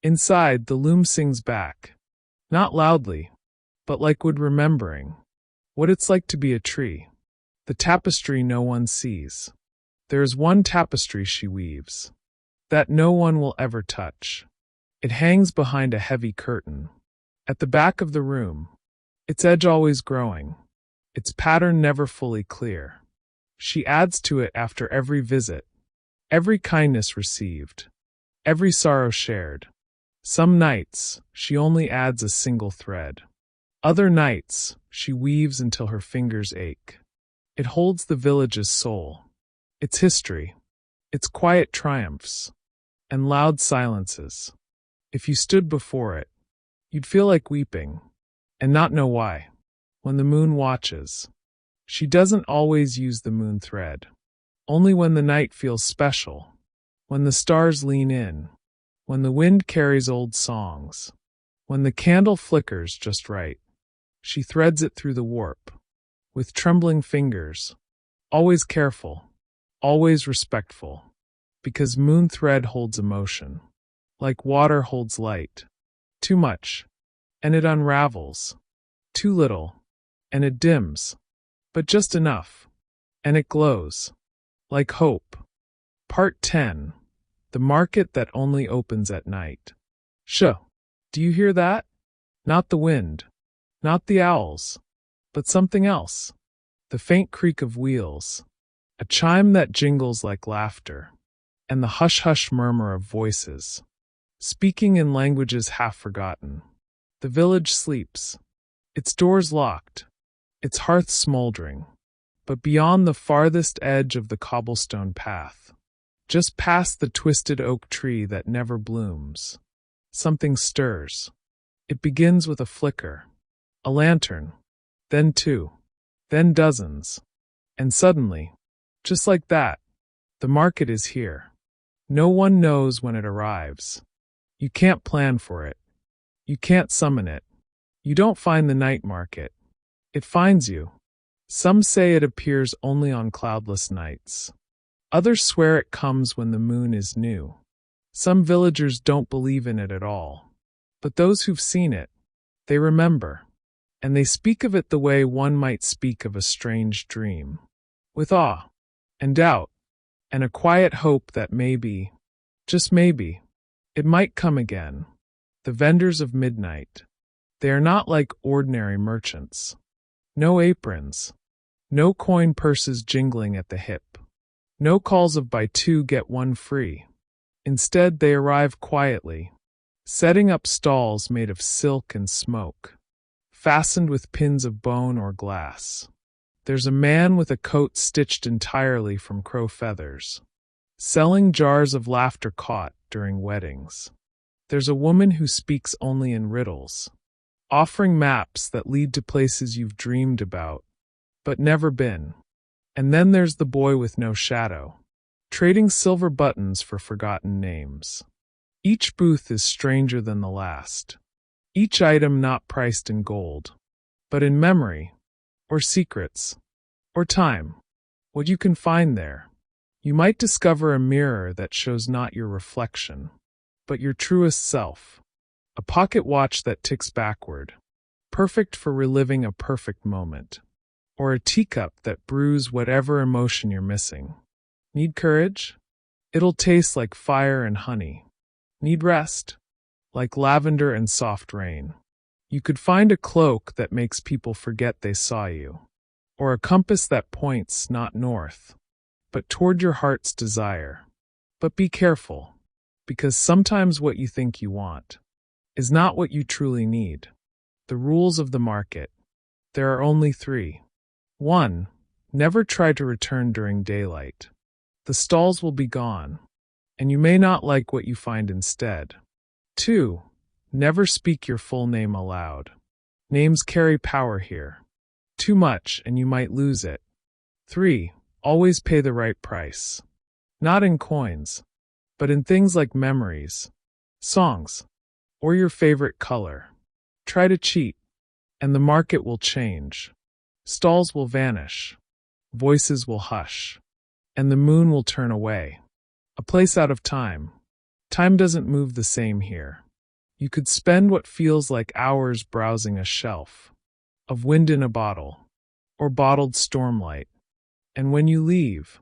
Inside, the loom sings back, not loudly, but like wood remembering what it's like to be a tree. The tapestry no one sees. There is one tapestry she weaves, that no one will ever touch. It hangs behind a heavy curtain, at the back of the room, its edge always growing, its pattern never fully clear. She adds to it after every visit, every kindness received, every sorrow shared. Some nights, she only adds a single thread. Other nights, she weaves until her fingers ache. It holds the village's soul, its history, its quiet triumphs, and loud silences. If you stood before it, You'd feel like weeping, and not know why. When the moon watches, she doesn't always use the moon thread. Only when the night feels special, when the stars lean in, when the wind carries old songs, when the candle flickers just right, she threads it through the warp, with trembling fingers, always careful, always respectful, because moon thread holds emotion, like water holds light. Too much, and it unravels. Too little, and it dims. But just enough, and it glows. Like hope. Part 10. The market that only opens at night. Shh. Do you hear that? Not the wind. Not the owls. But something else. The faint creak of wheels. A chime that jingles like laughter. And the hush-hush murmur of voices, speaking in languages half forgotten. The village sleeps. Its doors locked. Its hearth smoldering. But beyond the farthest edge of the cobblestone path, just past the twisted oak tree that never blooms, something stirs. It begins with a flicker, a lantern, then two, then dozens, and suddenly, just like that, the market is here. No one knows when it arrives. You can't plan for it. You can't summon it. You don't find the night market. It finds you. Some say it appears only on cloudless nights. Others swear it comes when the moon is new. Some villagers don't believe in it at all. But those who've seen it, they remember. And they speak of it the way one might speak of a strange dream. With awe, and doubt, and a quiet hope that maybe, just maybe, it might come again. The vendors of midnight. They are not like ordinary merchants. No aprons. No coin purses jingling at the hip. No calls of buy two get one free. Instead, they arrive quietly, setting up stalls made of silk and smoke, fastened with pins of bone or glass. There's a man with a coat stitched entirely from crow feathers, selling jars of laughter caught during weddings. There's a woman who speaks only in riddles, offering maps that lead to places you've dreamed about, but never been. And then there's the boy with no shadow, trading silver buttons for forgotten names. Each booth is stranger than the last. Each item not priced in gold, but in memory, or secrets, or time. What you can find there. You might discover a mirror that shows not your reflection, but your truest self. A pocket watch that ticks backward, perfect for reliving a perfect moment. Or a teacup that brews whatever emotion you're missing. Need courage? It'll taste like fire and honey. Need rest? Like lavender and soft rain. You could find a cloak that makes people forget they saw you. Or a compass that points not north, but toward your heart's desire. But be careful, because sometimes what you think you want is not what you truly need. The rules of the market. There are only 3. 1. Never try to return during daylight. The stalls will be gone, and you may not like what you find instead. 2. Never speak your full name aloud. Names carry power here. Too much, and you might lose it. 3. Always pay the right price. Not in coins, but in things like memories, songs, or your favorite color. Try to cheat, and the market will change. Stalls will vanish. Voices will hush. And the moon will turn away. A place out of time. Time doesn't move the same here. You could spend what feels like hours browsing a shelf of wind in a bottle, or bottled stormlight. And when you leave,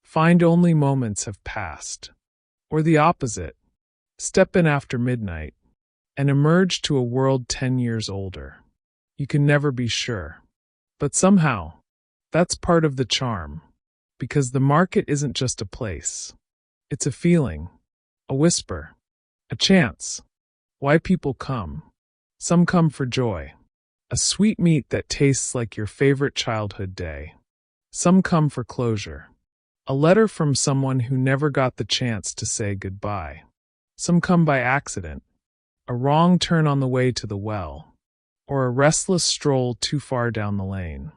find only moments have passed. Or the opposite. Step in after midnight, and emerge to a world 10 years older. You can never be sure. But somehow, that's part of the charm. Because the market isn't just a place. It's a feeling, a whisper, a chance. Why people come. Some come for joy. A sweet meat that tastes like your favorite childhood day. Some come for closure. A letter from someone who never got the chance to say goodbye. Some come by accident. a wrong turn on the way to the well, or a restless stroll too far down the lane.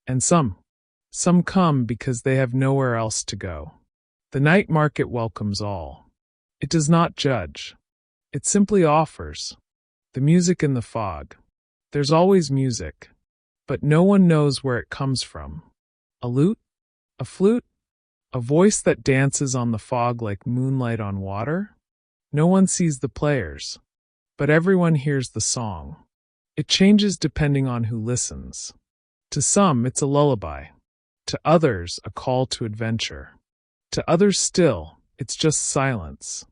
And some come because they have nowhere else to go. The night market welcomes all. It does not judge. It simply offers. The music in the fog. There's always music, but no one knows where it comes from. A lute? A flute? A voice that dances on the fog like moonlight on water? No one sees the players, but everyone hears the song. It changes depending on who listens. To some, it's a lullaby. To others, a call to adventure. To others still, it's just silence.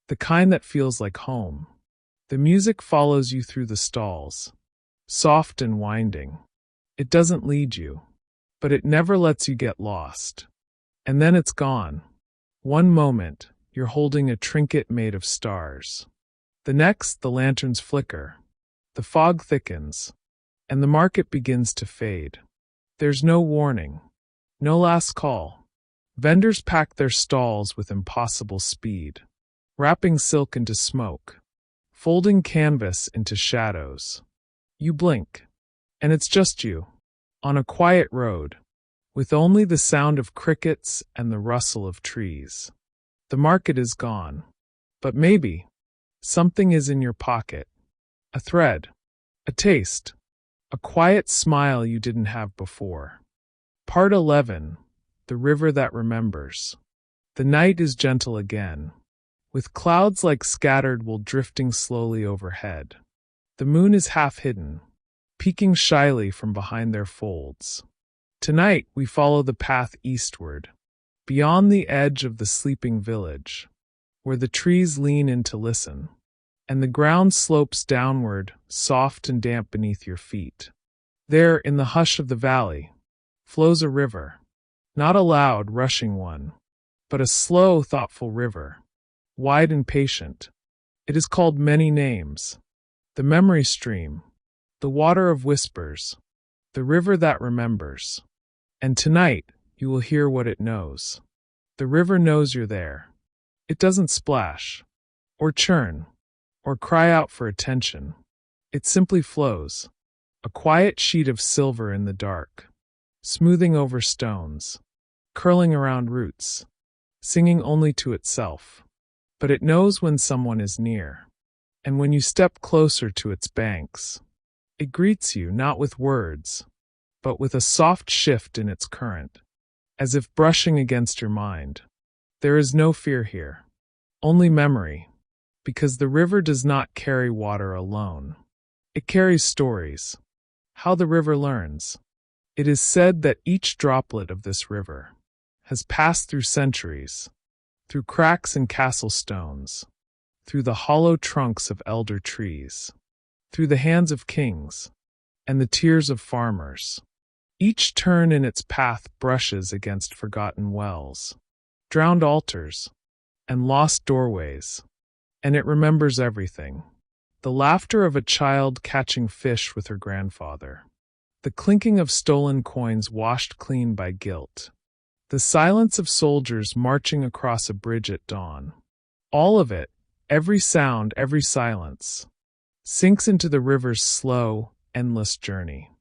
The kind that feels like home. The music follows you through the stalls, soft and winding. It doesn't lead you, but it never lets you get lost. And then it's gone. One moment, you're holding a trinket made of stars. The next, the lanterns flicker. The fog thickens, and the market begins to fade. There's no warning, no last call. Vendors pack their stalls with impossible speed, wrapping silk into smoke, folding canvas into shadows. You blink, and it's just you, on a quiet road, with only the sound of crickets and the rustle of trees. The market is gone, but maybe something is in your pocket. A thread, a taste, a quiet smile you didn't have before. Part 11. The River That Remembers. The night is gentle again, with clouds like scattered wool drifting slowly overhead. The moon is half hidden, peeking shyly from behind their folds. Tonight we follow the path eastward, beyond the edge of the sleeping village, where the trees lean in to listen, and the ground slopes downward, soft and damp beneath your feet. There, in the hush of the valley, flows a river, not a loud, rushing one, but a slow, thoughtful river, wide and patient. It is called many names: the memory stream, the water of whispers, the river that remembers. And tonight, you will hear what it knows. The river knows you're there. It doesn't splash, or churn, or cry out for attention. It simply flows, a quiet sheet of silver in the dark, smoothing over stones, curling around roots, singing only to itself. But it knows when someone is near, and when you step closer to its banks, it greets you not with words, but with a soft shift in its current, as if brushing against your mind. There is no fear here, only memory, because the river does not carry water alone. It carries stories. How the river learns. It is said that each droplet of this river has passed through centuries, through cracks in castle stones, through the hollow trunks of elder trees, through the hands of kings, and the tears of farmers. Each turn in its path brushes against forgotten wells, drowned altars, and lost doorways, and it remembers everything. The laughter of a child catching fish with her grandfather, the clinking of stolen coins washed clean by guilt, the silence of soldiers marching across a bridge at dawn. All of it, every sound, every silence, sinks into the river's slow, endless journey.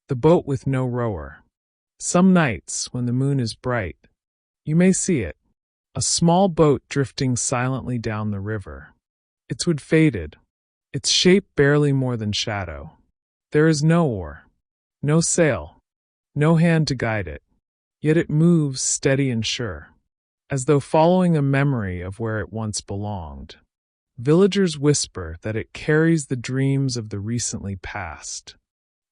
The boat with no rower. Some nights, when the moon is bright, you may see it, a small boat drifting silently down the river. Its wood faded, its shape barely more than shadow. There is no oar, no sail, no hand to guide it, yet it moves steady and sure, as though following a memory of where it once belonged. Villagers whisper that it carries the dreams of the recently past,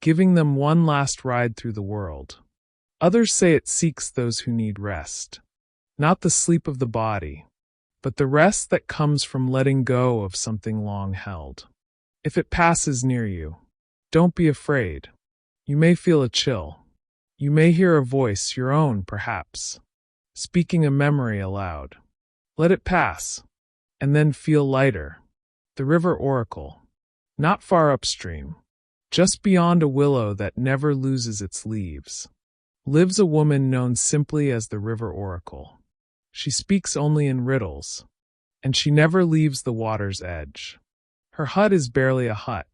giving them one last ride through the world. Others say it seeks those who need rest, not the sleep of the body, but the rest that comes from letting go of something long held. If it passes near you, don't be afraid. You may feel a chill. You may hear a voice, your own perhaps, speaking a memory aloud. Let it pass, and then feel lighter. The river oracle, not far upstream, just beyond a willow that never loses its leaves, lives a woman known simply as the River Oracle. She speaks only in riddles, and she never leaves the water's edge. Her hut is barely a hut,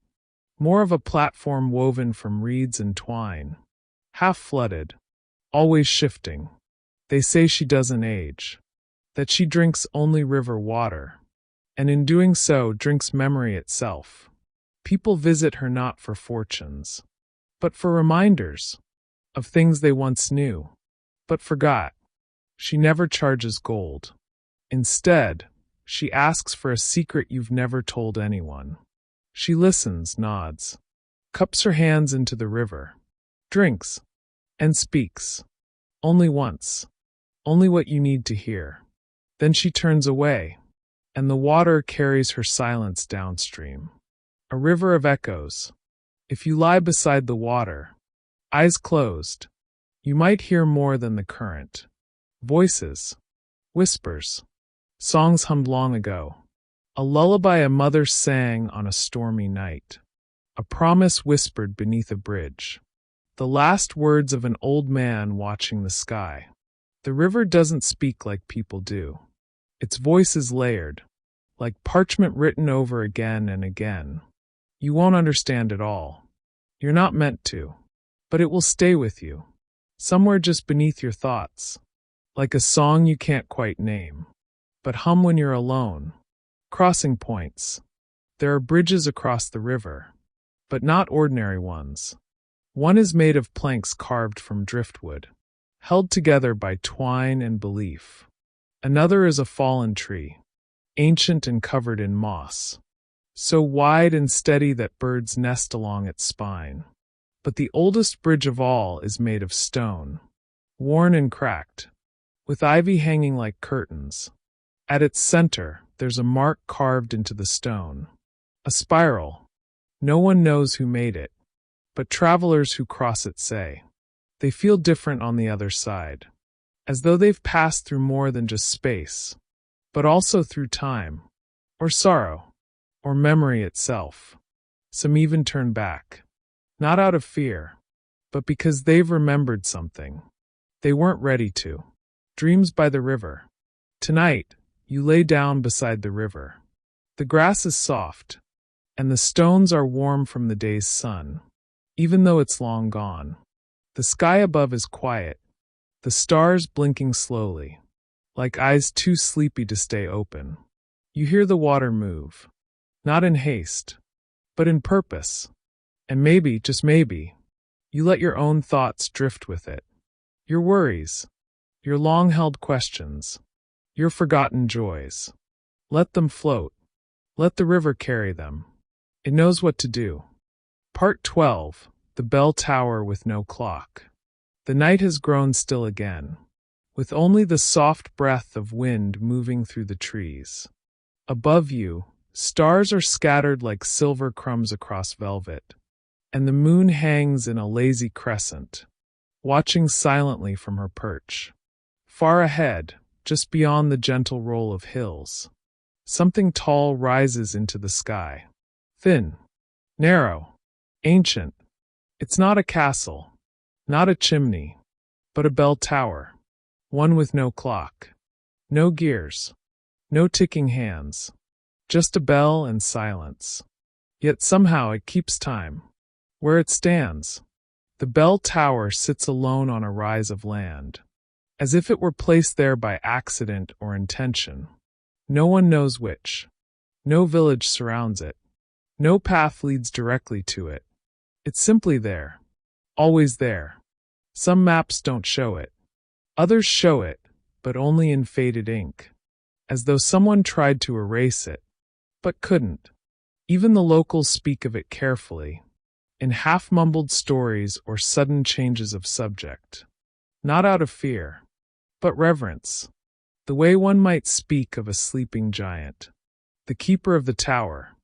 more of a platform woven from reeds and twine. Half flooded, always shifting. They say she doesn't age, that she drinks only river water, and in doing so drinks memory itself. People visit her not for fortunes, but for reminders of things they once knew, but forgot. She never charges gold. Instead, she asks for a secret you've never told anyone. She listens, nods, cups her hands into the river, drinks, and speaks. Only once. Only what you need to hear. Then she turns away, and the water carries her silence downstream. A river of echoes. If you lie beside the water, eyes closed, you might hear more than the current. Voices, whispers, songs hummed long ago. A lullaby a mother sang on a stormy night. A promise whispered beneath a bridge. The last words of an old man watching the sky. The river doesn't speak like people do. Its voice is layered, like parchment written over again and again. You won't understand it all. You're not meant to. But it will stay with you, somewhere just beneath your thoughts. Like a song you can't quite name, but hum when you're alone. Crossing points. There are bridges across the river, but not ordinary ones. One is made of planks carved from driftwood, held together by twine and belief. Another is a fallen tree, ancient and covered in moss, so wide and steady that birds nest along its spine. But the oldest bridge of all is made of stone, worn and cracked, with ivy hanging like curtains. At its center, there's a mark carved into the stone. A spiral. No one knows who made it, but travelers who cross it say. They feel different on the other side, as though they've passed through more than just space, but also through time, or sorrow, or memory itself. Some even turn back, not out of fear, but because they've remembered something they weren't ready to. Dreams by the river. Tonight, you lay down beside the river. The grass is soft, and the stones are warm from the day's sun, even though it's long gone. The sky above is quiet, the stars blinking slowly, like eyes too sleepy to stay open. You hear the water move, not in haste, but in purpose. And maybe, just maybe, you let your own thoughts drift with it. Your worries, your long-held questions, your forgotten joys. Let them float. Let the river carry them. It knows what to do. Part 12. The Bell Tower with no clock. The night has grown still again, with only the soft breath of wind moving through the trees. Above you, stars are scattered like silver crumbs across velvet, and the moon hangs in a lazy crescent, watching silently from her perch. Far ahead, just beyond the gentle roll of hills, something tall rises into the sky. Thin, narrow, ancient. It's not a castle, not a chimney, but a bell tower, one with no clock, no gears, no ticking hands, just a bell and silence. Yet somehow it keeps time. Where it stands, the bell tower sits alone on a rise of land, as if it were placed there by accident or intention. No one knows which. No village surrounds it. No path leads directly to it. It's simply there. Always there. Some maps don't show it. Others show it, but only in faded ink, as though someone tried to erase it, but couldn't. Even the locals speak of it carefully, in half-mumbled stories or sudden changes of subject. Not out of fear, but reverence. The way one might speak of a sleeping giant. The keeper of the tower.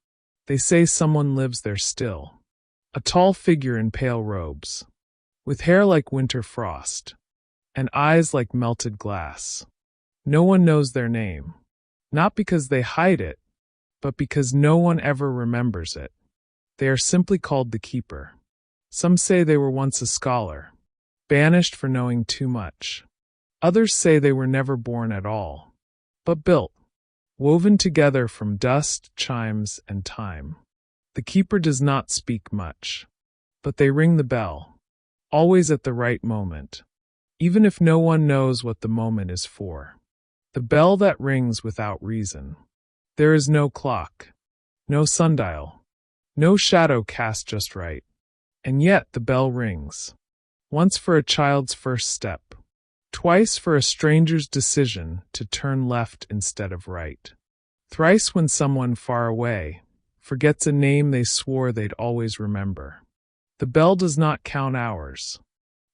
They say someone lives there still. A tall figure in pale robes, with hair like winter frost, and eyes like melted glass. No one knows their name, not because they hide it, but because no one ever remembers it. They are simply called the keeper. Some say they were once a scholar, banished for knowing too much. Others say they were never born at all, but built, woven together from dust, chimes, and time. The keeper does not speak much, but they ring the bell, always at the right moment, even if no one knows what the moment is for. The bell that rings without reason. There is no clock, no sundial, no shadow cast just right. And yet the bell rings. Once for a child's first step, twice for a stranger's decision to turn left instead of right, thrice when someone far away forgets a name they swore they'd always remember. The bell does not count hours.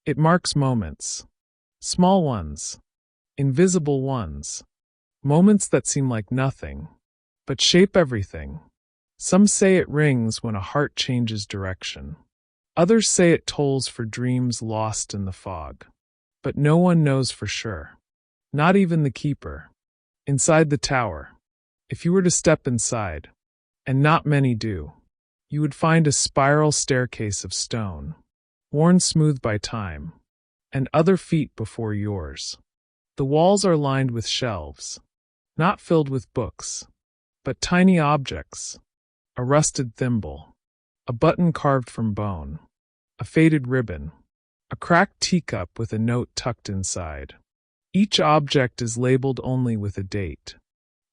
It marks moments. Small ones. Invisible ones. Moments that seem like nothing, but shape everything. Some say it rings when a heart changes direction. Others say it tolls for dreams lost in the fog. But no one knows for sure. Not even the keeper. Inside the tower, if you were to step inside, and not many do, you would find a spiral staircase of stone, worn smooth by time, and other feet before yours. The walls are lined with shelves, not filled with books, but tiny objects, a rusted thimble, a button carved from bone, a faded ribbon, a cracked teacup with a note tucked inside. Each object is labeled only with a date.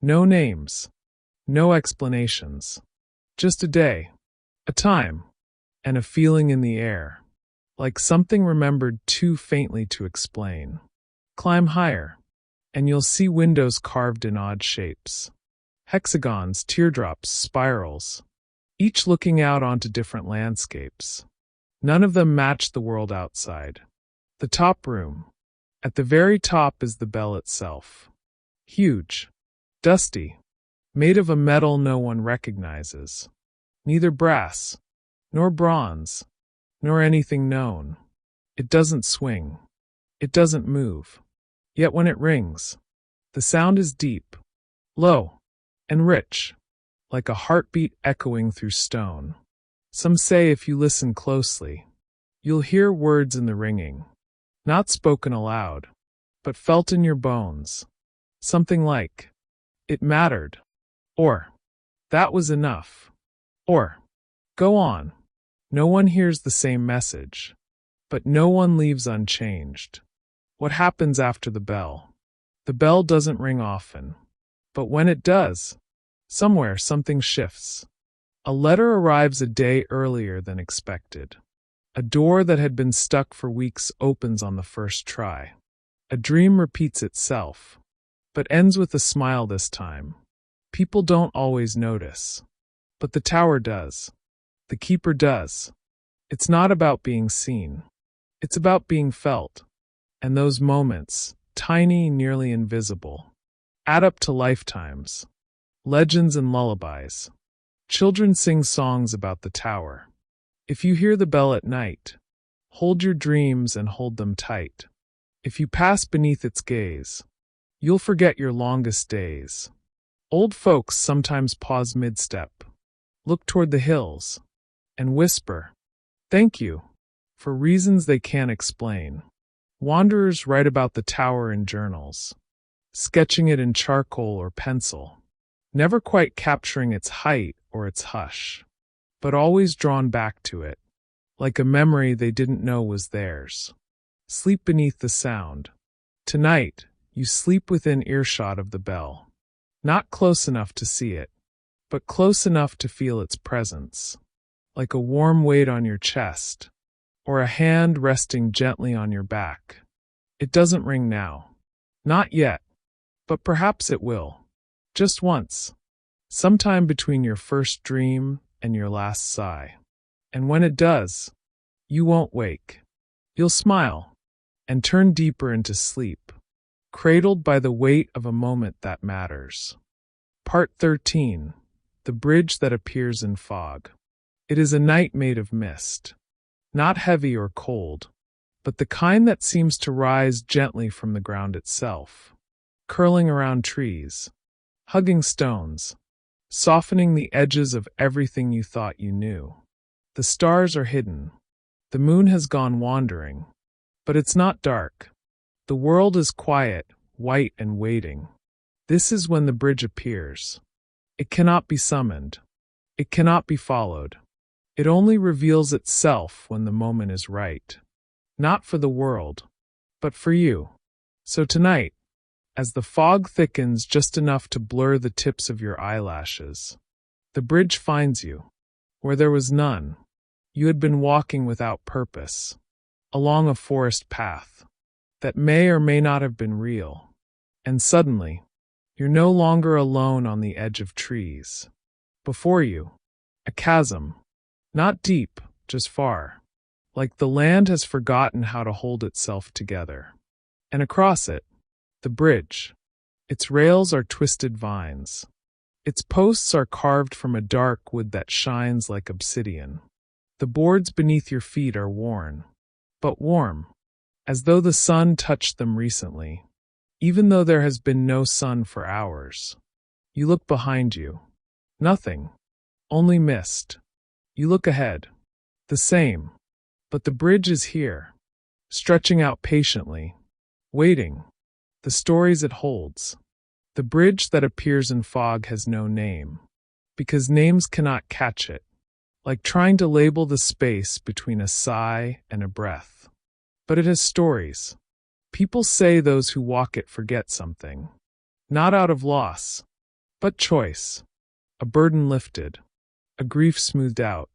No names, no explanations, just a day, a time, and a feeling in the air, like something remembered too faintly to explain. Climb higher, and you'll see windows carved in odd shapes. Hexagons, teardrops, spirals, each looking out onto different landscapes. None of them match the world outside. The top room. At the very top is the bell itself. Huge, dusty, made of a metal no one recognizes. Neither brass, nor bronze, nor anything known. It doesn't swing. It doesn't move. Yet when it rings, the sound is deep, low, and rich, like a heartbeat echoing through stone. Some say if you listen closely, you'll hear words in the ringing, not spoken aloud, but felt in your bones. Something like, "It mattered," or "That was enough," or "Go on." No one hears the same message, but no one leaves unchanged. What happens after the bell? The bell doesn't ring often, but when it does, somewhere something shifts. A letter arrives a day earlier than expected. A door that had been stuck for weeks opens on the first try. A dream repeats itself, but ends with a smile this time. People don't always notice, but the tower does. The keeper does. It's not about being seen. It's about being felt. And those moments, tiny, nearly invisible, add up to lifetimes. Legends and lullabies. Children sing songs about the tower. If you hear the bell at night, hold your dreams and hold them tight. If you pass beneath its gaze, you'll forget your longest days. Old folks sometimes pause mid-step, look toward the hills, and whisper, "Thank you," for reasons they can't explain. Wanderers write about the tower in journals, sketching it in charcoal or pencil, never quite capturing its height or its hush, but always drawn back to it, like a memory they didn't know was theirs. Sleep beneath the sound. Tonight, you sleep within earshot of the bell, not close enough to see it, but close enough to feel its presence, like a warm weight on your chest, or a hand resting gently on your back. It doesn't ring now. Not yet. But perhaps it will. Just once. Sometime between your first dream and your last sigh. And when it does, you won't wake. You'll smile and turn deeper into sleep, cradled by the weight of a moment that matters. Part 13. The Bridge That Appears in Fog. It is a night made of mist. Not heavy or cold, but the kind that seems to rise gently from the ground itself, curling around trees, hugging stones, softening the edges of everything you thought you knew. The stars are hidden. The moon has gone wandering, but it's not dark. The world is quiet, white, and waiting. This is when the bridge appears. It cannot be summoned. It cannot be followed. It only reveals itself when the moment is right. Not for the world, but for you. So tonight, as the fog thickens just enough to blur the tips of your eyelashes, the bridge finds you, where there was none. You had been walking without purpose, along a forest path that may or may not have been real. And suddenly, you're no longer alone on the edge of trees. Before you, a chasm, not deep, just far, like the land has forgotten how to hold itself together. And across it, the bridge. Its rails are twisted vines. Its posts are carved from a dark wood that shines like obsidian. The boards beneath your feet are worn, but warm, as though the sun touched them recently, even though there has been no sun for hours. You look behind you. Nothing. Only mist. You look ahead. The same. But the bridge is here, stretching out patiently, waiting. The stories it holds. The bridge that appears in fog has no name, because names cannot catch it, like trying to label the space between a sigh and a breath. But it has stories. People say those who walk it forget something, not out of loss, but choice. A burden lifted, a grief smoothed out,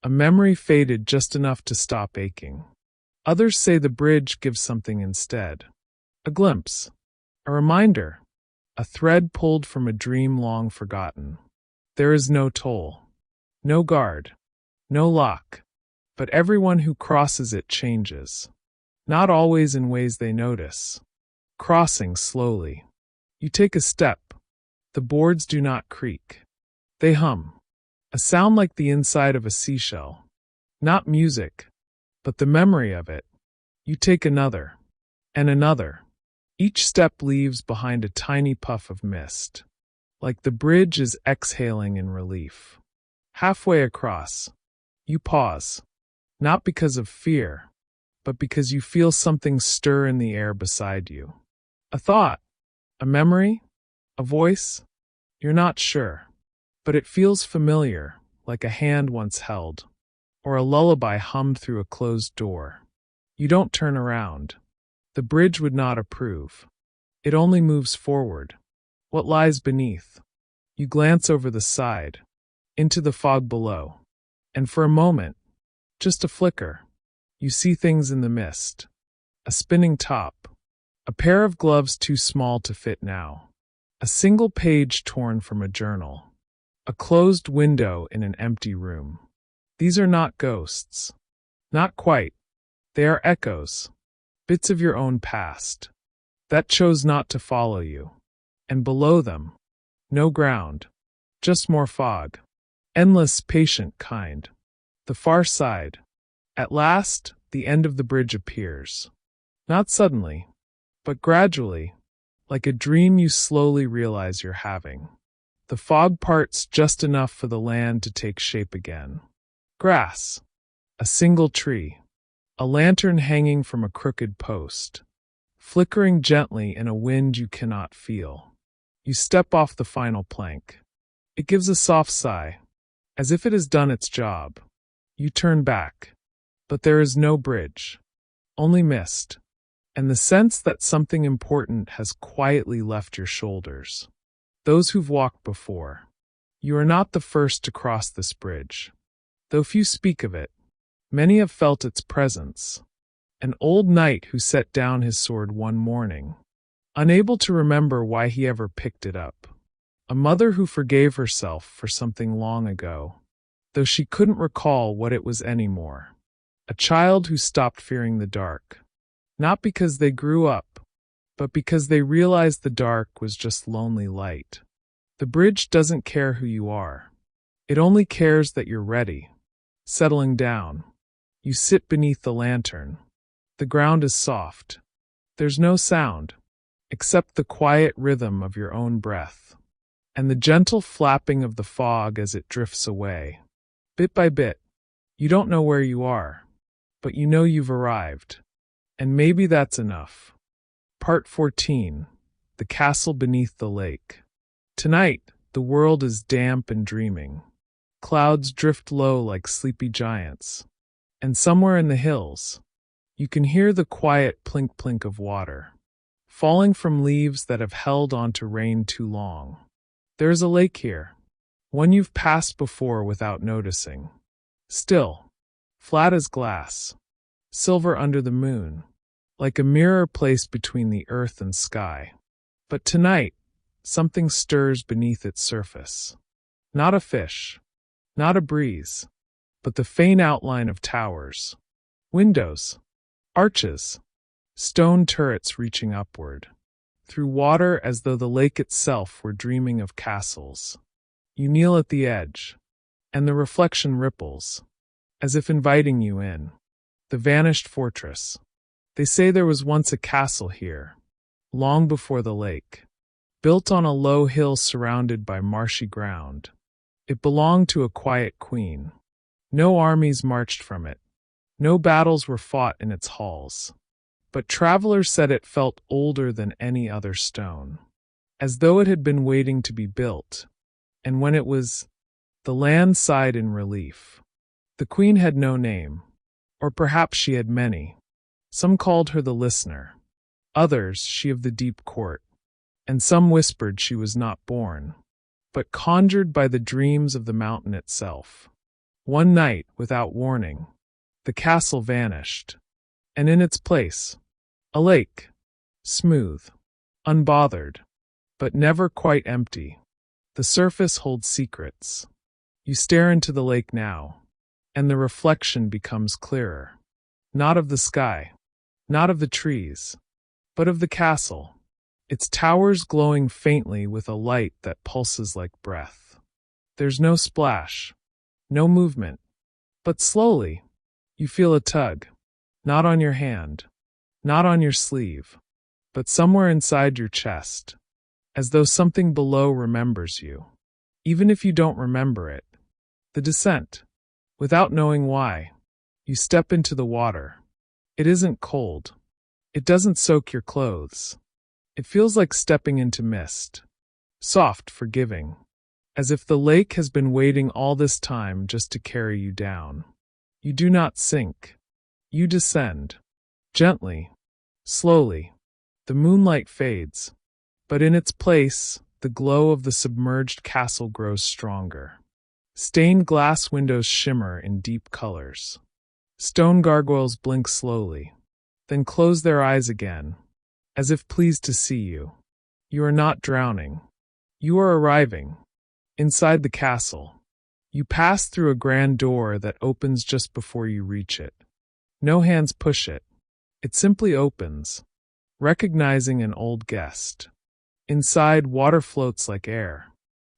a memory faded just enough to stop aching. Others say the bridge gives something instead. A glimpse, a reminder, a thread pulled from a dream long forgotten. There is no toll, no guard, no lock, but everyone who crosses it changes. Not always in ways they notice. Crossing slowly. You take a step. The boards do not creak. They hum. A sound like the inside of a seashell. Not music, but the memory of it. You take another, and another. Each step leaves behind a tiny puff of mist, like the bridge is exhaling in relief. Halfway across, you pause, not because of fear, but because you feel something stir in the air beside you. A thought, a memory, a voice, you're not sure, but it feels familiar, like a hand once held, or a lullaby hummed through a closed door. You don't turn around. The bridge would not approve. It only moves forward. What lies beneath? You glance over the side, into the fog below, and for a moment, just a flicker, you see things in the mist. A spinning top, a pair of gloves too small to fit now, a single page torn from a journal, a closed window in an empty room. These are not ghosts. Not quite. They are echoes. Bits of your own past, that chose not to follow you. And below them, no ground, just more fog. Endless, patient kind. The far side. At last, the end of the bridge appears. Not suddenly, but gradually, like a dream you slowly realize you're having. The fog parts just enough for the land to take shape again. Grass. A single tree. A lantern hanging from a crooked post, flickering gently in a wind you cannot feel. You step off the final plank. It gives a soft sigh, as if it has done its job. You turn back, but there is no bridge, only mist, and the sense that something important has quietly left your shoulders. Those who've walked before. You are not the first to cross this bridge, though few speak of it. Many have felt its presence. An old knight who set down his sword one morning, unable to remember why he ever picked it up. A mother who forgave herself for something long ago, though she couldn't recall what it was anymore. A child who stopped fearing the dark, not because they grew up, but because they realized the dark was just lonely light. The bridge doesn't care who you are. It only cares that you're ready. Settling down. You sit beneath the lantern. The ground is soft. There's no sound, except the quiet rhythm of your own breath, and the gentle flapping of the fog as it drifts away. Bit by bit, you don't know where you are, but you know you've arrived. And maybe that's enough. Part 14. the castle beneath the lake. Tonight, the world is damp and dreaming. Clouds drift low like sleepy giants. And somewhere in the hills, you can hear the quiet plink-plink of water, falling from leaves that have held onto rain too long. There is a lake here, one you've passed before without noticing. Still, flat as glass, silver under the moon, like a mirror placed between the earth and sky. But tonight, something stirs beneath its surface. Not a fish, not a breeze, but the faint outline of towers, windows, arches, stone turrets reaching upward, through water as though the lake itself were dreaming of castles. You kneel at the edge, and the reflection ripples, as if inviting you in. The vanished fortress. They say there was once a castle here, long before the lake, built on a low hill surrounded by marshy ground. It belonged to a quiet queen. No armies marched from it. No battles were fought in its halls. But travelers said it felt older than any other stone, as though it had been waiting to be built. And when it was, the land sighed in relief. The queen had no name, or perhaps she had many. Some called her the listener, others she of the deep court, and some whispered she was not born, but conjured by the dreams of the mountain itself. One night, without warning, the castle vanished, and in its place, a lake, smooth, unbothered, but never quite empty. The surface holds secrets. You stare into the lake now, and the reflection becomes clearer. Not of the sky, not of the trees, but of the castle, its towers glowing faintly with a light that pulses like breath. There's no splash, no movement, but slowly, you feel a tug, not on your hand, not on your sleeve, but somewhere inside your chest, as though something below remembers you, even if you don't remember it. The descent. Without knowing why, you step into the water. It isn't cold. It doesn't soak your clothes. It feels like stepping into mist, soft, forgiving, as if the lake has been waiting all this time just to carry you down. You do not sink. You descend. Gently, slowly. The moonlight fades, but in its place, the glow of the submerged castle grows stronger. Stained glass windows shimmer in deep colors. Stone gargoyles blink slowly, then close their eyes again, as if pleased to see you. You are not drowning. You are arriving. Inside the castle, you pass through a grand door that opens just before you reach it. No hands push it. It simply opens, recognizing an old guest. Inside, water floats like air.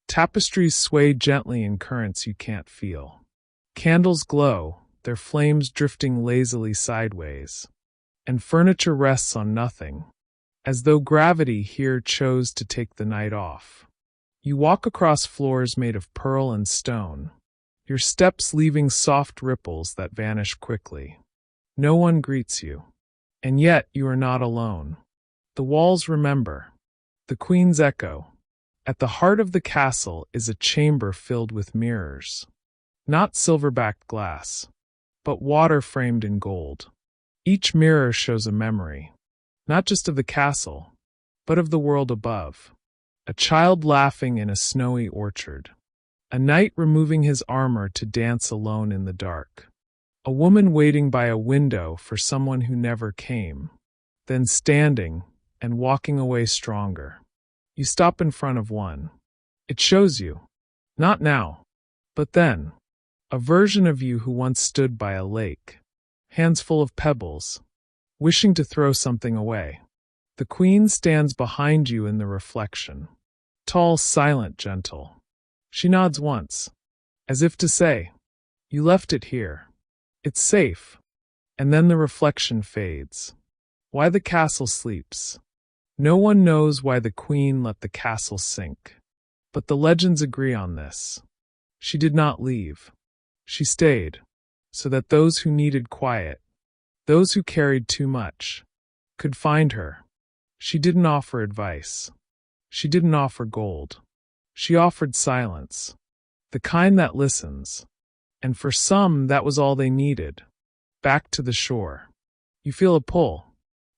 Tapestries sway gently in currents you can't feel. Candles glow, their flames drifting lazily sideways. And furniture rests on nothing, as though gravity here chose to take the night off. You walk across floors made of pearl and stone, your steps leaving soft ripples that vanish quickly. No one greets you. And yet you are not alone. The walls remember. The queen's echo. At the heart of the castle is a chamber filled with mirrors. Not silver-backed glass, but water framed in gold. Each mirror shows a memory, not just of the castle, but of the world above. A child laughing in a snowy orchard. A knight removing his armor to dance alone in the dark. A woman waiting by a window for someone who never came. Then standing and walking away stronger. You stop in front of one. It shows you, not now, but then, a version of you who once stood by a lake, hands full of pebbles, wishing to throw something away. The queen stands behind you in the reflection. Tall, silent, gentle. She nods once, as if to say, "You left it here. It's safe." And then the reflection fades. Why the castle sleeps. No one knows why the queen let the castle sink. But the legends agree on this. She did not leave. She stayed, so that those who needed quiet, those who carried too much, could find her. She didn't offer advice. She didn't offer gold. She offered silence, the kind that listens. And for some, that was all they needed. Back to the shore. You feel a pull.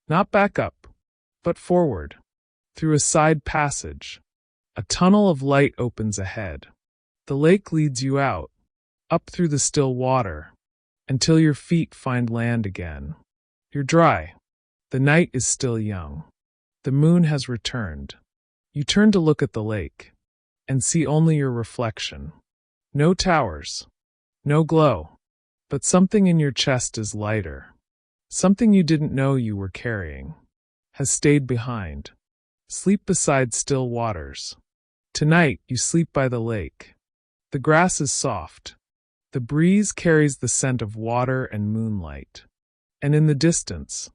Not back up, but forward. Through a side passage. A tunnel of light opens ahead. The lake leads you out, up through the still water, until your feet find land again. You're dry. The night is still young. The moon has returned. You turn to look at the lake, and see only your reflection. No towers. No glow. But something in your chest is lighter. Something you didn't know you were carrying. Has stayed behind. Sleep beside still waters. Tonight you sleep by the lake. The grass is soft. The breeze carries the scent of water and moonlight. And in the distance,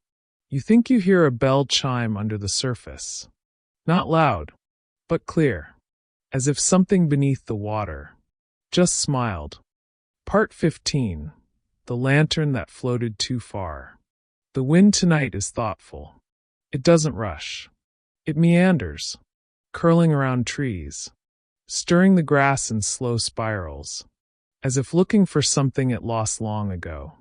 you think you hear a bell chime under the surface. Not loud, but clear. As if something beneath the water just smiled. Part 15. The lantern that floated too far. The wind tonight is thoughtful. It doesn't rush. It meanders, curling around trees, stirring the grass in slow spirals, as if looking for something it lost long ago.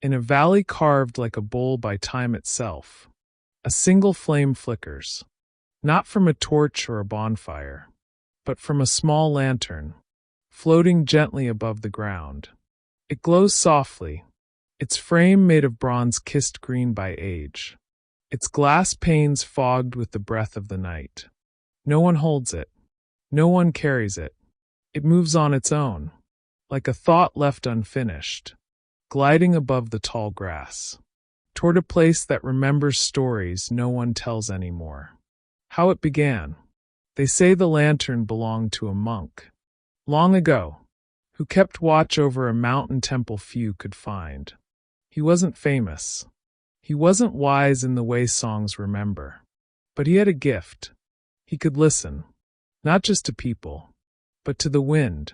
In a valley carved like a bowl by time itself, a single flame flickers, not from a torch or a bonfire, but from a small lantern, floating gently above the ground. It glows softly, its frame made of bronze kissed green by age, its glass panes fogged with the breath of the night. No one holds it. No one carries it. It moves on its own, like a thought left unfinished, gliding above the tall grass, toward a place that remembers stories no one tells anymore. How it began. They say the lantern belonged to a monk, long ago, who kept watch over a mountain temple few could find. He wasn't famous. He wasn't wise in the way songs remember. But he had a gift. He could listen, not just to people, but to the wind,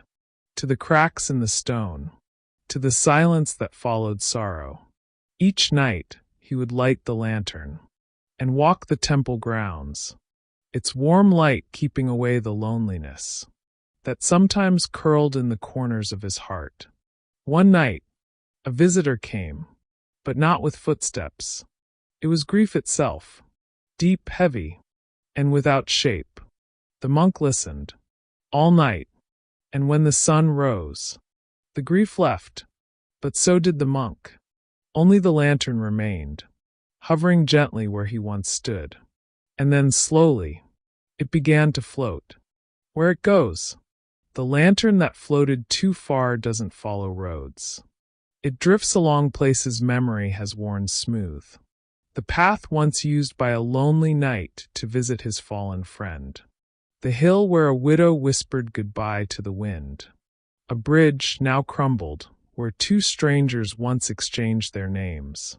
to the cracks in the stone, to the silence that followed sorrow. Each night, he would light the lantern and walk the temple grounds, its warm light keeping away the loneliness that sometimes curled in the corners of his heart. One night, a visitor came, but not with footsteps. It was grief itself, deep, heavy, and without shape. The monk listened, all night, and when the sun rose, the grief left, but so did the monk. Only the lantern remained, hovering gently where he once stood. And then slowly, it began to float. Where it goes. The lantern that floated too far doesn't follow roads. It drifts along places memory has worn smooth. The path once used by a lonely knight to visit his fallen friend. The hill where a widow whispered goodbye to the wind. A bridge, now crumbled, where two strangers once exchanged their names.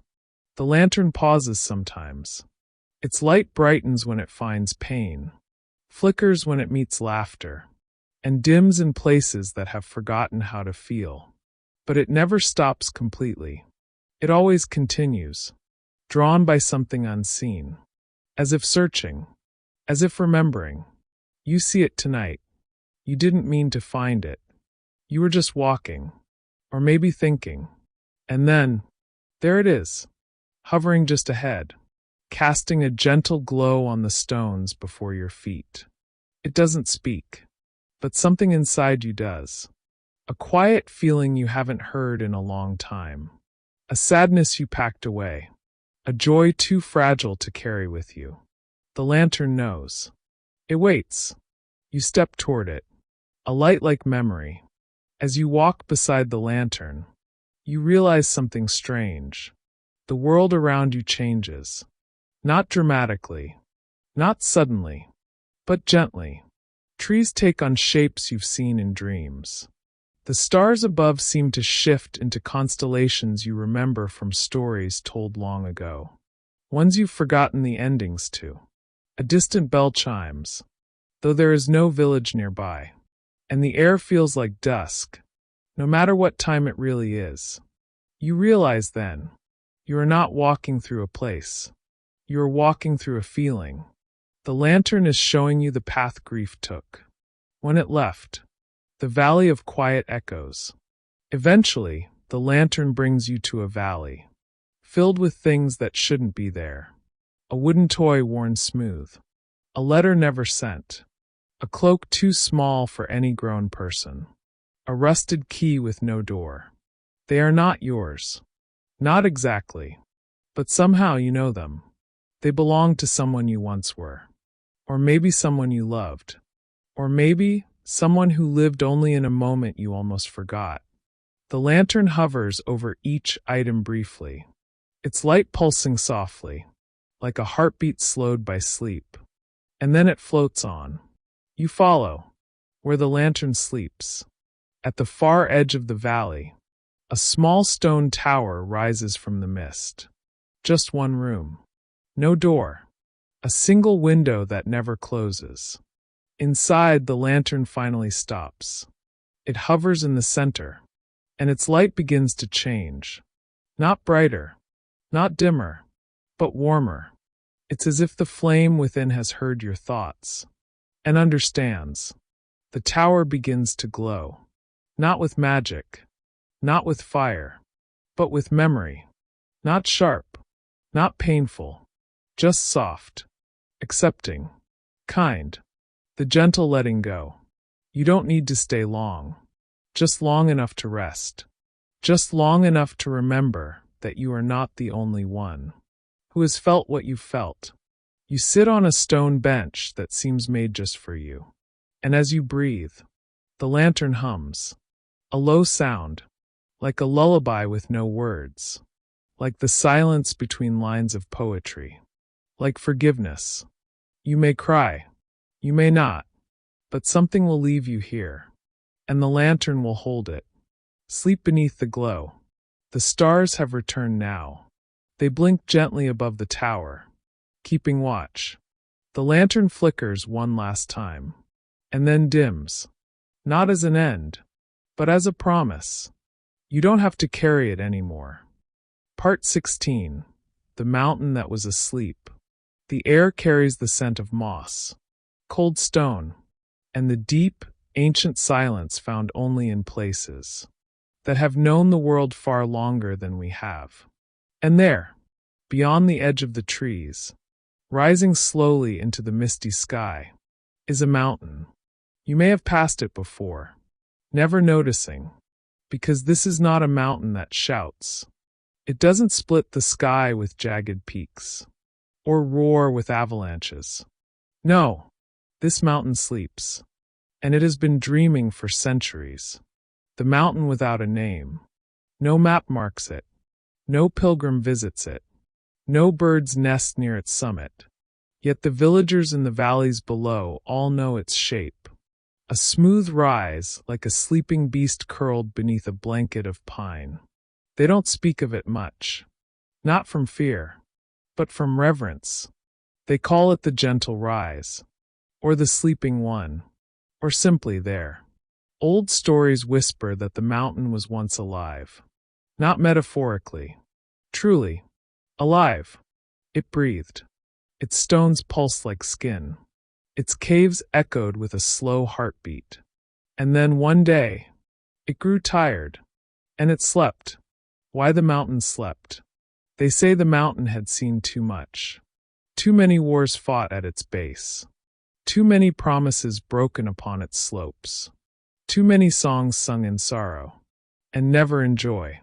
The lantern pauses sometimes. Its light brightens when it finds pain, flickers when it meets laughter, and dims in places that have forgotten how to feel. But it never stops completely. It always continues, drawn by something unseen, as if searching, as if remembering. You see it tonight. You didn't mean to find it. You were just walking, or maybe thinking. And then, there it is, hovering just ahead, casting a gentle glow on the stones before your feet. It doesn't speak, but something inside you does. A quiet feeling you haven't heard in a long time. A sadness you packed away. A joy too fragile to carry with you. The lantern knows. It waits. You step toward it. A light like memory. As you walk beside the lantern, you realize something strange. The world around you changes. Not dramatically. Not suddenly. But gently. Trees take on shapes you've seen in dreams. The stars above seem to shift into constellations you remember from stories told long ago. Ones you've forgotten the endings to. A distant bell chimes, though there is no village nearby. And the air feels like dusk, no matter what time it really is. You realize then, you are not walking through a place. You are walking through a feeling. The lantern is showing you the path grief took. When it left, the valley of quiet echoes. Eventually, the lantern brings you to a valley, filled with things that shouldn't be there. A wooden toy worn smooth. A letter never sent. A cloak too small for any grown person. A rusted key with no door. They are not yours. Not exactly. But somehow you know them. They belong to someone you once were. Or maybe someone you loved. Or maybe someone who lived only in a moment you almost forgot. The lantern hovers over each item briefly, its light pulsing softly, like a heartbeat slowed by sleep. And then it floats on. You follow, where the lantern sleeps. At the far edge of the valley, a small stone tower rises from the mist. Just one room. No door. A single window that never closes. Inside, the lantern finally stops. It hovers in the center, and its light begins to change. Not brighter, not dimmer, but warmer. It's as if the flame within has heard your thoughts and understands. The tower begins to glow. Not with magic, not with fire, but with memory. Not sharp, not painful, just soft, accepting, kind, the gentle letting go. You don't need to stay long, just long enough to rest, just long enough to remember that you are not the only one who has felt what you felt. You sit on a stone bench that seems made just for you, and as you breathe, the lantern hums, a low sound, like a lullaby with no words, like the silence between lines of poetry, like forgiveness. You may cry, you may not, but something will leave you here, and the lantern will hold it. Sleep beneath the glow. The stars have returned now. They blink gently above the tower, keeping watch. The lantern flickers one last time, and then dims, not as an end, but as a promise. You don't have to carry it anymore. Part 16. The mountain that was asleep. The air carries the scent of moss, cold stone, and the deep, ancient silence found only in places that have known the world far longer than we have. And there, beyond the edge of the trees, rising slowly into the misty sky, is a mountain. You may have passed it before, never noticing, because this is not a mountain that shouts. It doesn't split the sky with jagged peaks, or roar with avalanches. No, this mountain sleeps, and it has been dreaming for centuries. The mountain without a name. No map marks it. No pilgrim visits it. No birds nest near its summit. Yet the villagers in the valleys below all know its shape. A smooth rise, like a sleeping beast curled beneath a blanket of pine. They don't speak of it much. Not from fear, but from reverence. They call it the gentle rise, or the sleeping one, or simply there. Old stories whisper that the mountain was once alive. Not metaphorically. Truly. Alive. It breathed. Its stones pulsed like skin. Its caves echoed with a slow heartbeat. And then one day, it grew tired. And it slept. Why the mountain slept? They say the mountain had seen too much. Too many wars fought at its base. Too many promises broken upon its slopes. Too many songs sung in sorrow, and never in joy.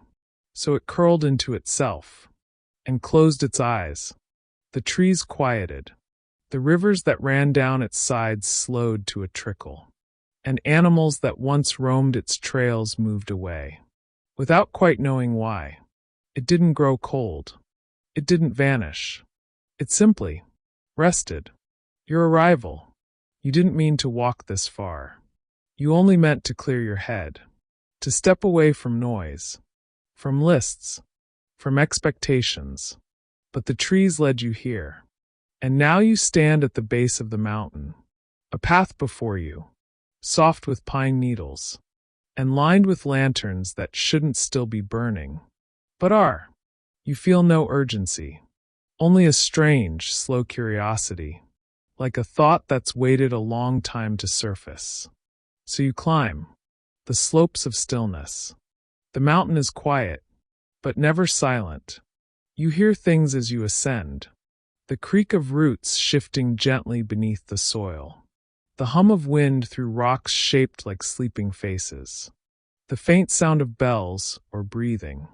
So it curled into itself, and closed its eyes. The trees quieted. The rivers that ran down its sides slowed to a trickle, and animals that once roamed its trails moved away. Without quite knowing why. It didn't grow cold. It didn't vanish. It simply rested. Your arrival. You didn't mean to walk this far. You only meant to clear your head, to step away from noise, from lists, from expectations. But the trees led you here. And now you stand at the base of the mountain, a path before you, soft with pine needles, and lined with lanterns that shouldn't still be burning, but are. You feel no urgency, only a strange, slow curiosity, like a thought that's waited a long time to surface. So you climb the slopes of stillness. The mountain is quiet, but never silent. You hear things as you ascend, the creak of roots shifting gently beneath the soil, the hum of wind through rocks shaped like sleeping faces, the faint sound of bells or breathing.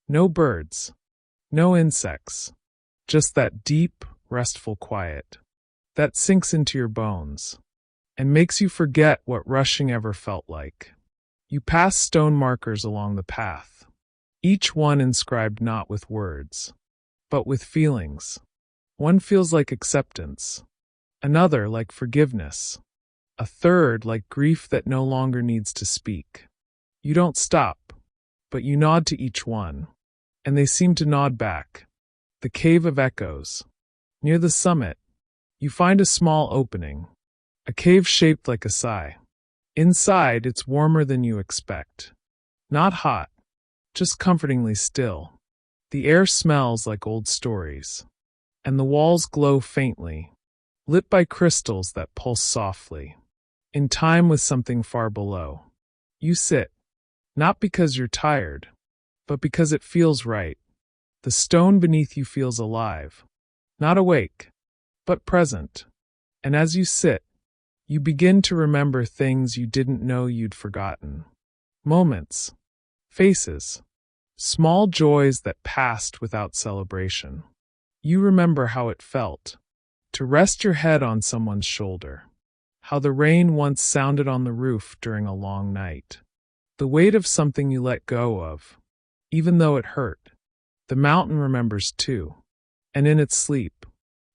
No birds, no insects, just that deep, restful quiet that sinks into your bones and makes you forget what rushing ever felt like. You pass stone markers along the path, each one inscribed not with words, but with feelings. One feels like acceptance, another like forgiveness, a third like grief that no longer needs to speak. You don't stop, but you nod to each one, and they seem to nod back. The Cave of Echoes. Near the summit, you find a small opening, a cave shaped like a sigh. Inside, it's warmer than you expect. Not hot, just comfortingly still. The air smells like old stories, and the walls glow faintly, lit by crystals that pulse softly, in time with something far below. You sit, not because you're tired, but because it feels right. The stone beneath you feels alive, not awake, but present. And as you sit, you begin to remember things you didn't know you'd forgotten. Moments, faces, small joys that passed without celebration. You remember how it felt to rest your head on someone's shoulder, how the rain once sounded on the roof during a long night, the weight of something you let go of, even though it hurt. The mountain remembers too, and in its sleep,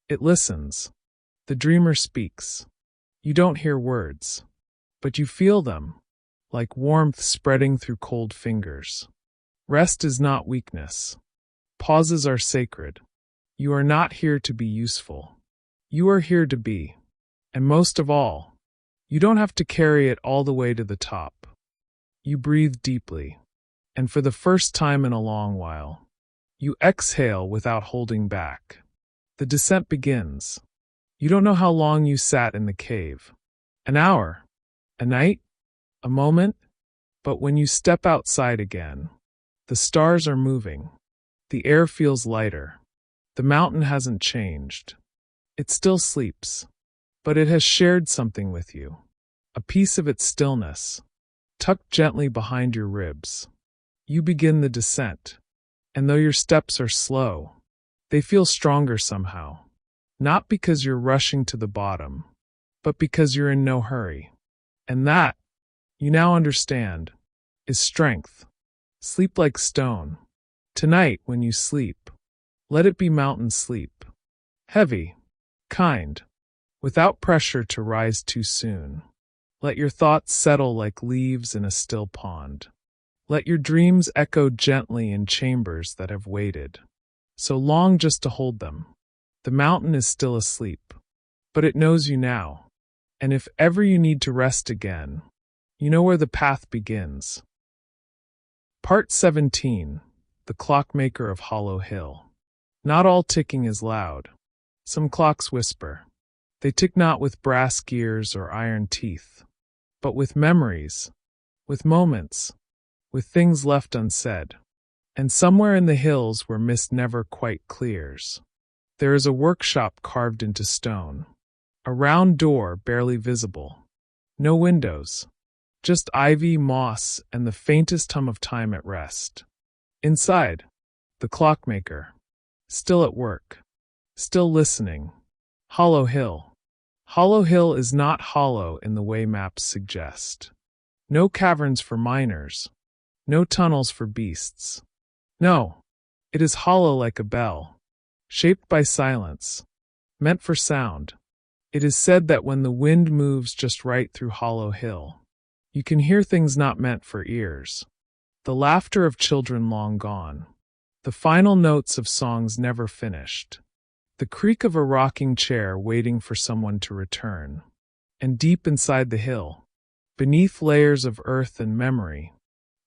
it listens. The dreamer speaks. You don't hear words, but you feel them, like warmth spreading through cold fingers. Rest is not weakness. Pauses are sacred. You are not here to be useful. You are here to be. And most of all, you don't have to carry it all the way to the top. You breathe deeply, and for the first time in a long while, you exhale without holding back. The descent begins. You don't know how long you sat in the cave. An hour? A night? A moment? But when you step outside again, the stars are moving. The air feels lighter. The mountain hasn't changed. It still sleeps, but it has shared something with you. A piece of its stillness, tucked gently behind your ribs. You begin the descent, and though your steps are slow, they feel stronger somehow. Not because you're rushing to the bottom, but because you're in no hurry. And that, you now understand, is strength. Sleep like stone. Tonight, when you sleep, let it be mountain sleep. Heavy, kind, without pressure to rise too soon. Let your thoughts settle like leaves in a still pond. Let your dreams echo gently in chambers that have waited so long just to hold them. The mountain is still asleep, but it knows you now. And if ever you need to rest again, you know where the path begins. Part 17. The Clockmaker of Hollow Hill. Not all ticking is loud. Some clocks whisper. They tick not with brass gears or iron teeth, but with memories, with moments, with things left unsaid. And somewhere in the hills where mist never quite clears, there is a workshop carved into stone. A round door barely visible. No windows. Just ivy, moss, and the faintest hum of time at rest. Inside, the clockmaker. Still at work. Still listening. Hollow Hill. Hollow Hill is not hollow in the way maps suggest. No caverns for miners. No tunnels for beasts. No, it is hollow like a bell, shaped by silence, meant for sound. It is said that when the wind moves just right through Hollow Hill, you can hear things not meant for ears. The laughter of children long gone, the final notes of songs never finished, the creak of a rocking chair waiting for someone to return. And deep inside the hill, beneath layers of earth and memory,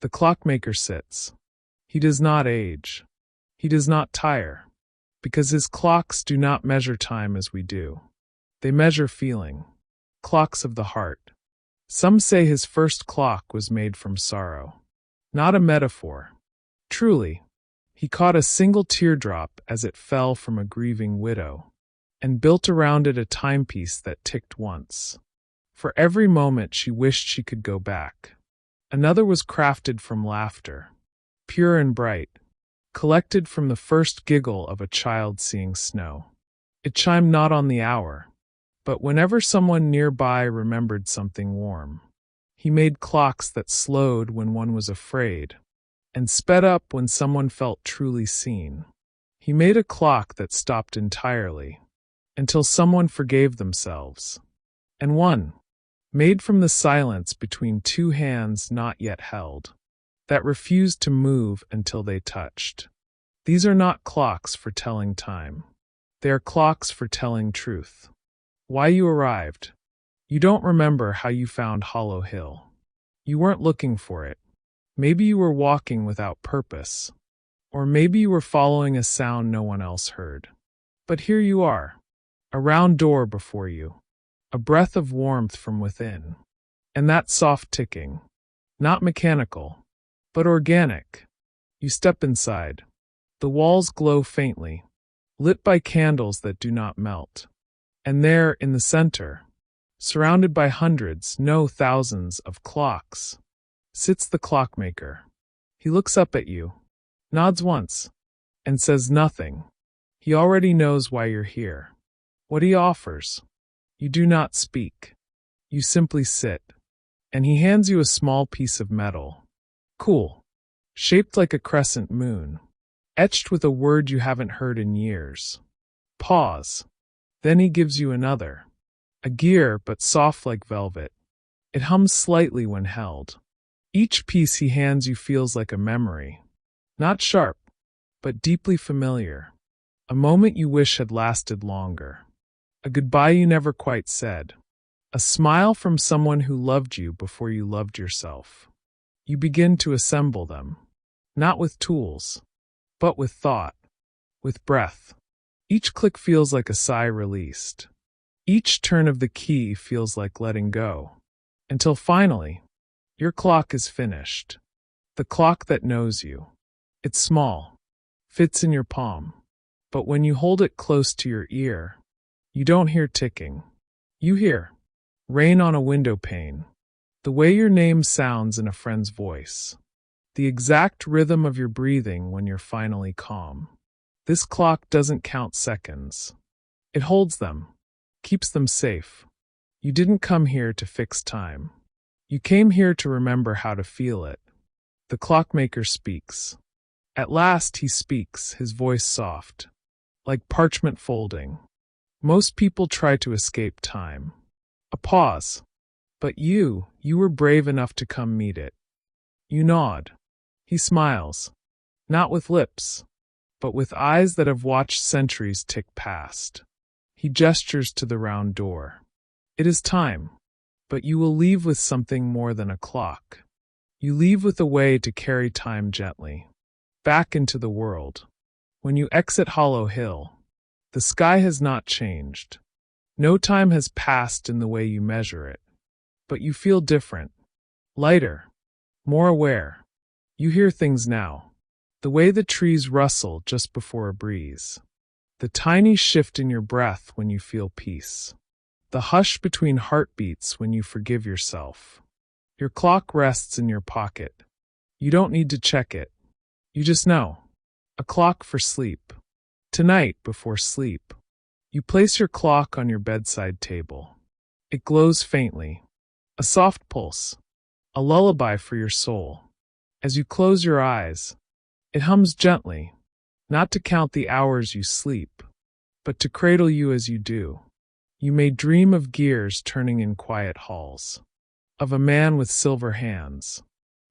the clockmaker sits. He does not age. He does not tire. because his clocks do not measure time as we do. They measure feeling, clocks of the heart. Some say his first clock was made from sorrow. Not a metaphor. Truly, he caught a single teardrop as it fell from a grieving widow, and built around it a timepiece that ticked once. For every moment she wished she could go back. Another was crafted from laughter, pure and bright, collected from the first giggle of a child seeing snow. It chimed not on the hour, but whenever someone nearby remembered something warm. He made clocks that slowed when one was afraid, and sped up when someone felt truly seen. He made a clock that stopped entirely, until someone forgave themselves. And one, made from the silence between two hands not yet held, that refused to move until they touched. These are not clocks for telling time. They are clocks for telling truth. Why you arrived. You don't remember how you found Hollow Hill. You weren't looking for it. Maybe you were walking without purpose. Or maybe you were following a sound no one else heard. But here you are. A round door before you. A breath of warmth from within. And that soft ticking. Not mechanical, but organic. You step inside. The walls glow faintly, lit by candles that do not melt. And there, in the center, surrounded by hundreds, no thousands of clocks, sits the clockmaker. He looks up at you, nods once, and says nothing. He already knows why you're here. What he offers. You do not speak. You simply sit. And he hands you a small piece of metal. Cool. Shaped like a crescent moon. Etched with a word you haven't heard in years. Pause. Then he gives you another. A gear, but soft like velvet. It hums slightly when held. Each piece he hands you feels like a memory. Not sharp, but deeply familiar. A moment you wish had lasted longer. A goodbye you never quite said. A smile from someone who loved you before you loved yourself. You begin to assemble them. Not with tools, but with thought. With breath. Each click feels like a sigh released. Each turn of the key feels like letting go. Until finally, your clock is finished. The clock that knows you. It's small. Fits in your palm. But when you hold it close to your ear, you don't hear ticking. You hear rain on a window pane. The way your name sounds in a friend's voice. The exact rhythm of your breathing when you're finally calm. This clock doesn't count seconds. It holds them, keeps them safe. You didn't come here to fix time. You came here to remember how to feel it. The clockmaker speaks. At last he speaks, his voice soft, like parchment folding. Most people try to escape time. A pause. But you were brave enough to come meet it. You nod. He smiles. Not with lips, but with eyes that have watched centuries tick past. He gestures to the round door. It is time, but you will leave with something more than a clock. You leave with a way to carry time gently, back into the world. When you exit Hollow Hill, the sky has not changed. No time has passed in the way you measure it. But you feel different, lighter, more aware. You hear things now. The way the trees rustle just before a breeze. The tiny shift in your breath when you feel peace. The hush between heartbeats when you forgive yourself. Your clock rests in your pocket. You don't need to check it. You just know. A clock for sleep. Tonight, before sleep, you place your clock on your bedside table. It glows faintly. A soft pulse. A lullaby for your soul. As you close your eyes, it hums gently, not to count the hours you sleep, but to cradle you as you do. You may dream of gears turning in quiet halls, of a man with silver hands,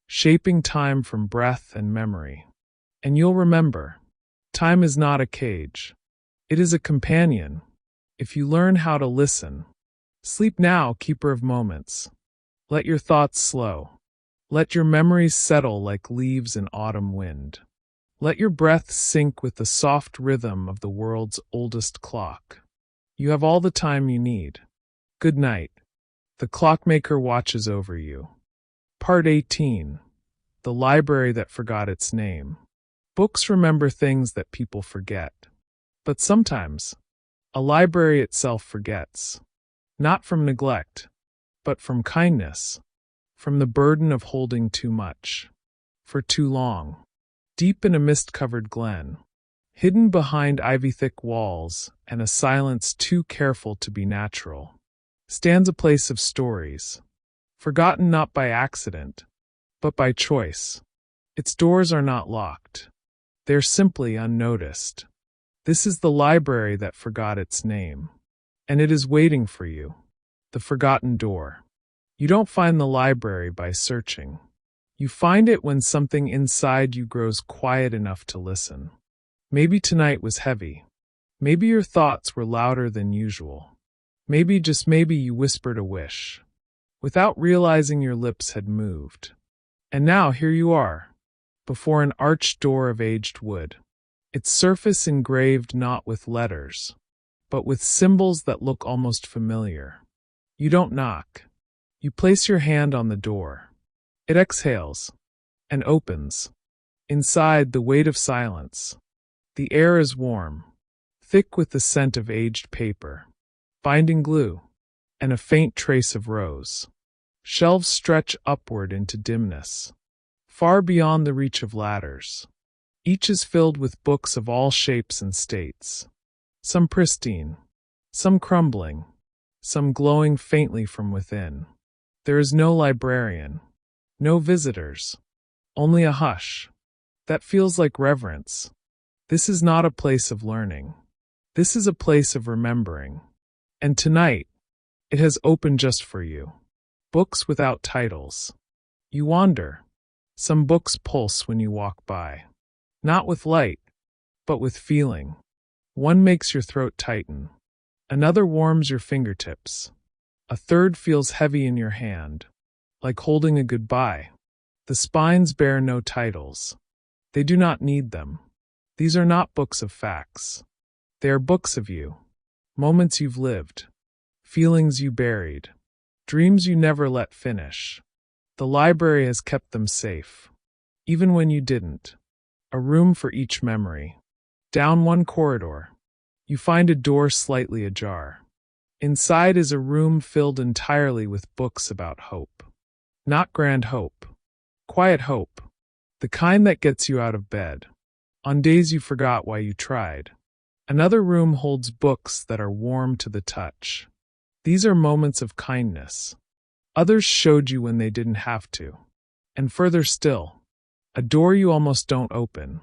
shaping time from breath and memory. And you'll remember, time is not a cage. It is a companion, if you learn how to listen. Sleep now, keeper of moments. Let your thoughts slow. Let your memories settle like leaves in autumn wind. Let your breath sync with the soft rhythm of the world's oldest clock. You have all the time you need. Good night. The clockmaker watches over you. Part 18. The Library That Forgot Its Name. Books remember things that people forget. But sometimes, a library itself forgets. Not from neglect, but from kindness. From the burden of holding too much. For too long. Deep in a mist-covered glen, hidden behind ivy-thick walls and a silence too careful to be natural, stands a place of stories, forgotten not by accident, but by choice. Its doors are not locked. They're simply unnoticed. This is the library that forgot its name, and it is waiting for you. The forgotten door. You don't find the library by searching. You find it when something inside you grows quiet enough to listen. Maybe tonight was heavy. Maybe your thoughts were louder than usual. Maybe, just maybe, you whispered a wish, without realizing your lips had moved. And now here you are, before an arched door of aged wood, its surface engraved not with letters, but with symbols that look almost familiar. You don't knock. You place your hand on the door. It exhales and opens. Inside, the weight of silence. The air is warm, thick with the scent of aged paper, binding glue, and a faint trace of rose. Shelves stretch upward into dimness, far beyond the reach of ladders. Each is filled with books of all shapes and states. Some pristine, some crumbling, some glowing faintly from within. There is no librarian. No visitors, only a hush that feels like reverence. This is not a place of learning. This is a place of remembering. And tonight, it has opened just for you. Books without titles. You wander. Some books pulse when you walk by. Not with light, but with feeling. One makes your throat tighten. Another warms your fingertips. A third feels heavy in your hand. Like holding a goodbye. The spines bear no titles. They do not need them. These are not books of facts. They are books of you. Moments you've lived. Feelings you buried. Dreams you never let finish. The library has kept them safe. Even when you didn't. A room for each memory. Down one corridor. You find a door slightly ajar. Inside is a room filled entirely with books about hope. Not grand hope. Quiet hope. The kind that gets you out of bed. On days you forgot why you tried. Another room holds books that are warm to the touch. These are moments of kindness. Others showed you when they didn't have to. And further still, a door you almost don't open.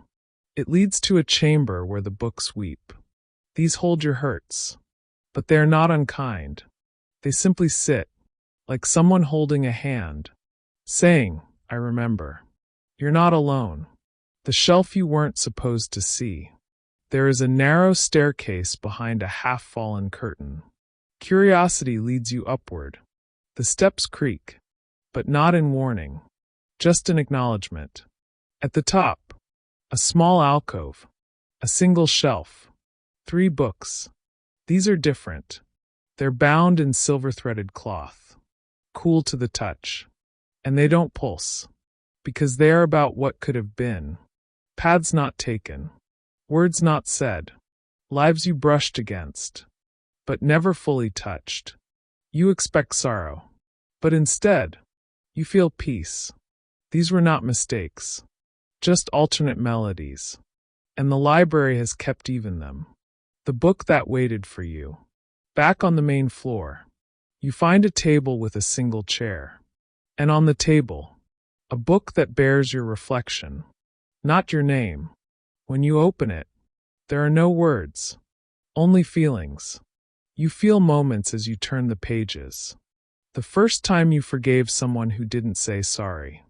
It leads to a chamber where the books weep. These hold your hurts. But they are not unkind. They simply sit, like someone holding a hand, saying, I remember. You're not alone. The shelf you weren't supposed to see. There is a narrow staircase behind a half-fallen curtain. Curiosity leads you upward. The steps creak, but not in warning, just in acknowledgement. At the top, a small alcove, a single shelf, 3 books. These are different. They're bound in silver-threaded cloth, cool to the touch. And they don't pulse, because they are about what could have been. Paths not taken, words not said, lives you brushed against, but never fully touched. You expect sorrow, but instead, you feel peace. These were not mistakes, just alternate melodies, and the library has kept even them. The book that waited for you. Back on the main floor, you find a table with a single chair. And on the table, a book that bears your reflection, not your name. When you open it, there are no words, only feelings. You feel moments as you turn the pages. The first time you forgave someone who didn't say sorry.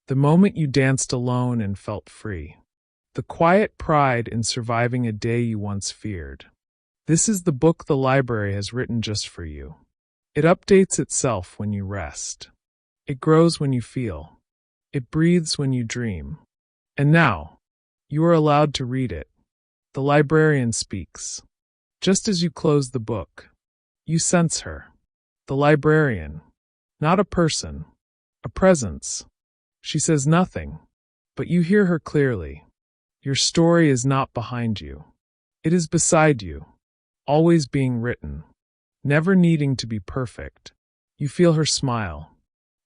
The moment you danced alone and felt free. The quiet pride in surviving a day you once feared. This is the book the library has written just for you. It updates itself when you rest. It grows when you feel. It breathes when you dream. And now, You are allowed to read it. The librarian speaks. Just as you close the book, you sense her. The librarian. Not a person. A presence. She says nothing, but you hear her clearly. Your story is not behind you. It is beside you, always being written, never needing to be perfect. You feel her smile.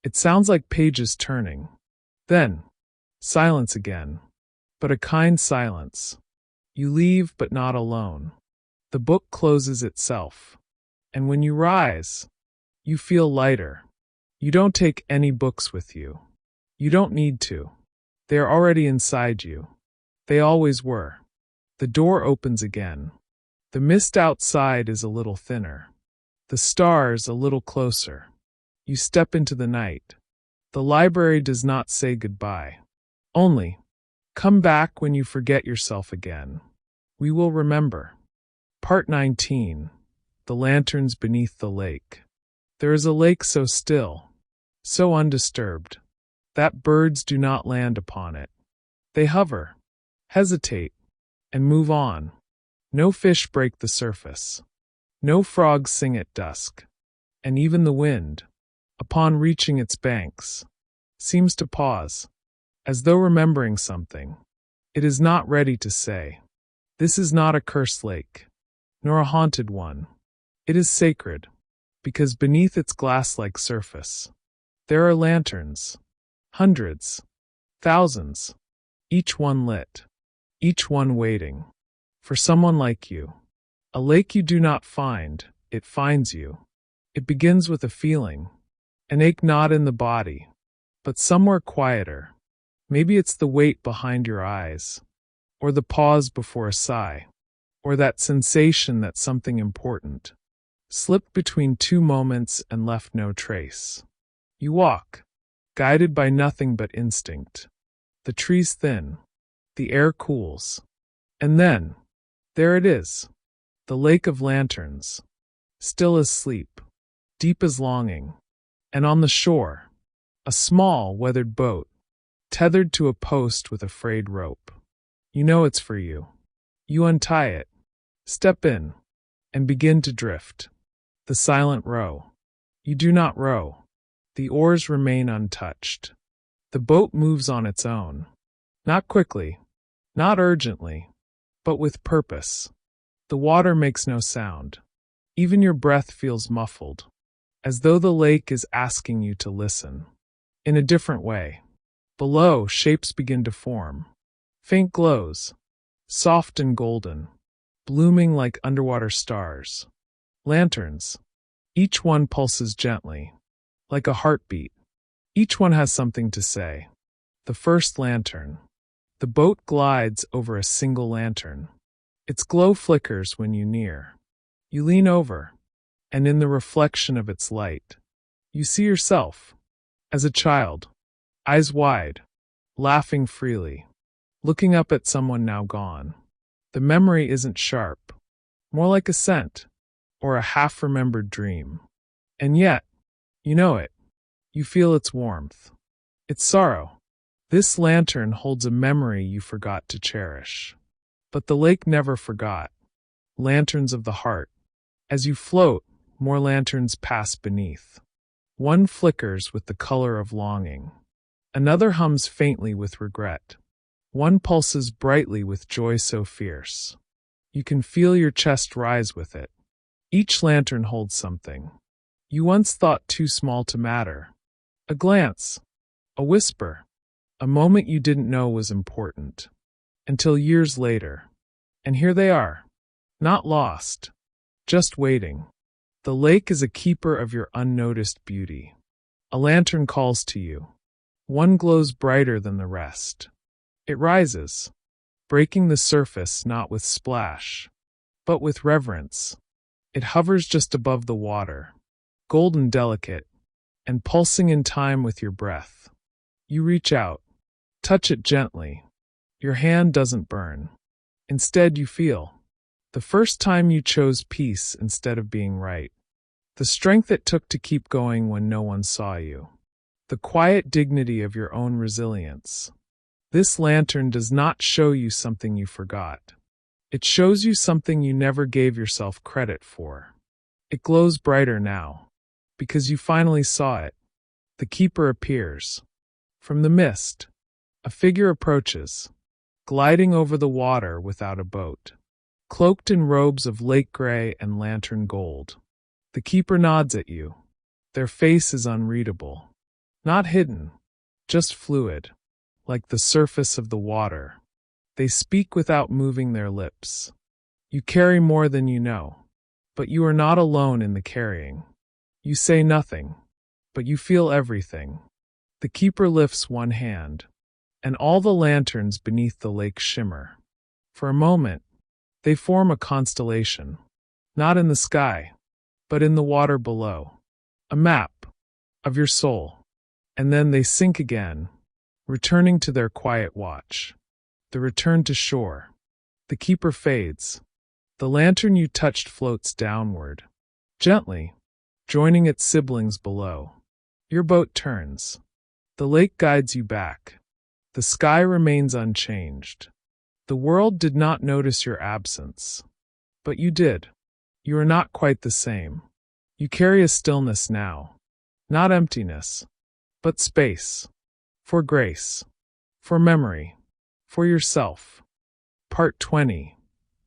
It sounds like pages turning. Then, silence again, but a kind silence. You leave, but not alone. The book closes itself, and when you rise, you feel lighter. You don't take any books with you. You don't need to. They are already inside you. They always were. The door opens again. The mist outside is a little thinner. The stars a little closer. You step into the night. The library does not say goodbye. Only, come back when you forget yourself again. We will remember. Part 19. The Lanterns Beneath the Lake. There is a lake so still, so undisturbed, that birds do not land upon it. They hover, hesitate, and move on. No fish break the surface. No frogs sing at dusk. And even the wind, upon reaching its banks, seems to pause, as though remembering something. It is not ready to say, "This is not a cursed lake, nor a haunted one." It is sacred, because beneath its glass-like surface, there are lanterns, hundreds, thousands, each one lit, each one waiting, for someone like you. A lake you do not find, it finds you. It begins with a feeling, an ache not in the body, but somewhere quieter. Maybe it's the weight behind your eyes, or the pause before a sigh, or that sensation that something important slipped between two moments and left no trace. You walk, guided by nothing but instinct. The trees thin, the air cools, and then, there it is, the lake of lanterns, still as sleep, deep as longing, and on the shore, a small, weathered boat, tethered to a post with a frayed rope. You know it's for you. You untie it, step in, and begin to drift. The silent row. You do not row. The oars remain untouched. The boat moves on its own. Not quickly, not urgently, but with purpose. The water makes no sound. Even your breath feels muffled, as though the lake is asking you to listen. In a different way. Below, shapes begin to form. Faint glows, soft and golden, blooming like underwater stars. Lanterns. Each one pulses gently, like a heartbeat. Each one has something to say. The first lantern. The boat glides over a single lantern. Its glow flickers when you near. You lean over, and in the reflection of its light, you see yourself, as a child, eyes wide, laughing freely, looking up at someone now gone. The memory isn't sharp, more like a scent, or a half-remembered dream. And yet, you know it. You feel its warmth, its sorrow. This lantern holds a memory you forgot to cherish. But the lake never forgot. Lanterns of the heart. As you float, more lanterns pass beneath. One flickers with the color of longing. Another hums faintly with regret. One pulses brightly with joy so fierce. You can feel your chest rise with it. Each lantern holds something you once thought too small to matter. A glance, a whisper, a moment you didn't know was important. Until years later. And here they are. Not lost. Just waiting. The lake is a keeper of your unnoticed beauty. A lantern calls to you. One glows brighter than the rest. It rises, breaking the surface not with splash, but with reverence. It hovers just above the water, golden delicate, and pulsing in time with your breath. You reach out, touch it gently. Your hand doesn't burn. Instead, you feel. The first time you chose peace instead of being right. The strength it took to keep going when no one saw you. The quiet dignity of your own resilience. This lantern does not show you something you forgot. It shows you something you never gave yourself credit for. It glows brighter now, because you finally saw it. The keeper appears. From the mist, a figure approaches, gliding over the water without a boat, cloaked in robes of lake gray and lantern gold. The keeper nods at you. Their face is unreadable. Not hidden, just fluid, like the surface of the water. They speak without moving their lips. You carry more than you know, but you are not alone in the carrying. You say nothing, but you feel everything. The keeper lifts one hand, and all the lanterns beneath the lake shimmer. For a moment, they form a constellation, not in the sky, but in the water below. A map of your soul. And then they sink again, returning to their quiet watch. The return to shore. The keeper fades. The lantern you touched floats downward, gently, joining its siblings below. Your boat turns. The lake guides you back. The sky remains unchanged. The world did not notice your absence. But you did. You are not quite the same. You carry a stillness now. Not emptiness, but space. For grace. For memory. For yourself. Part 20.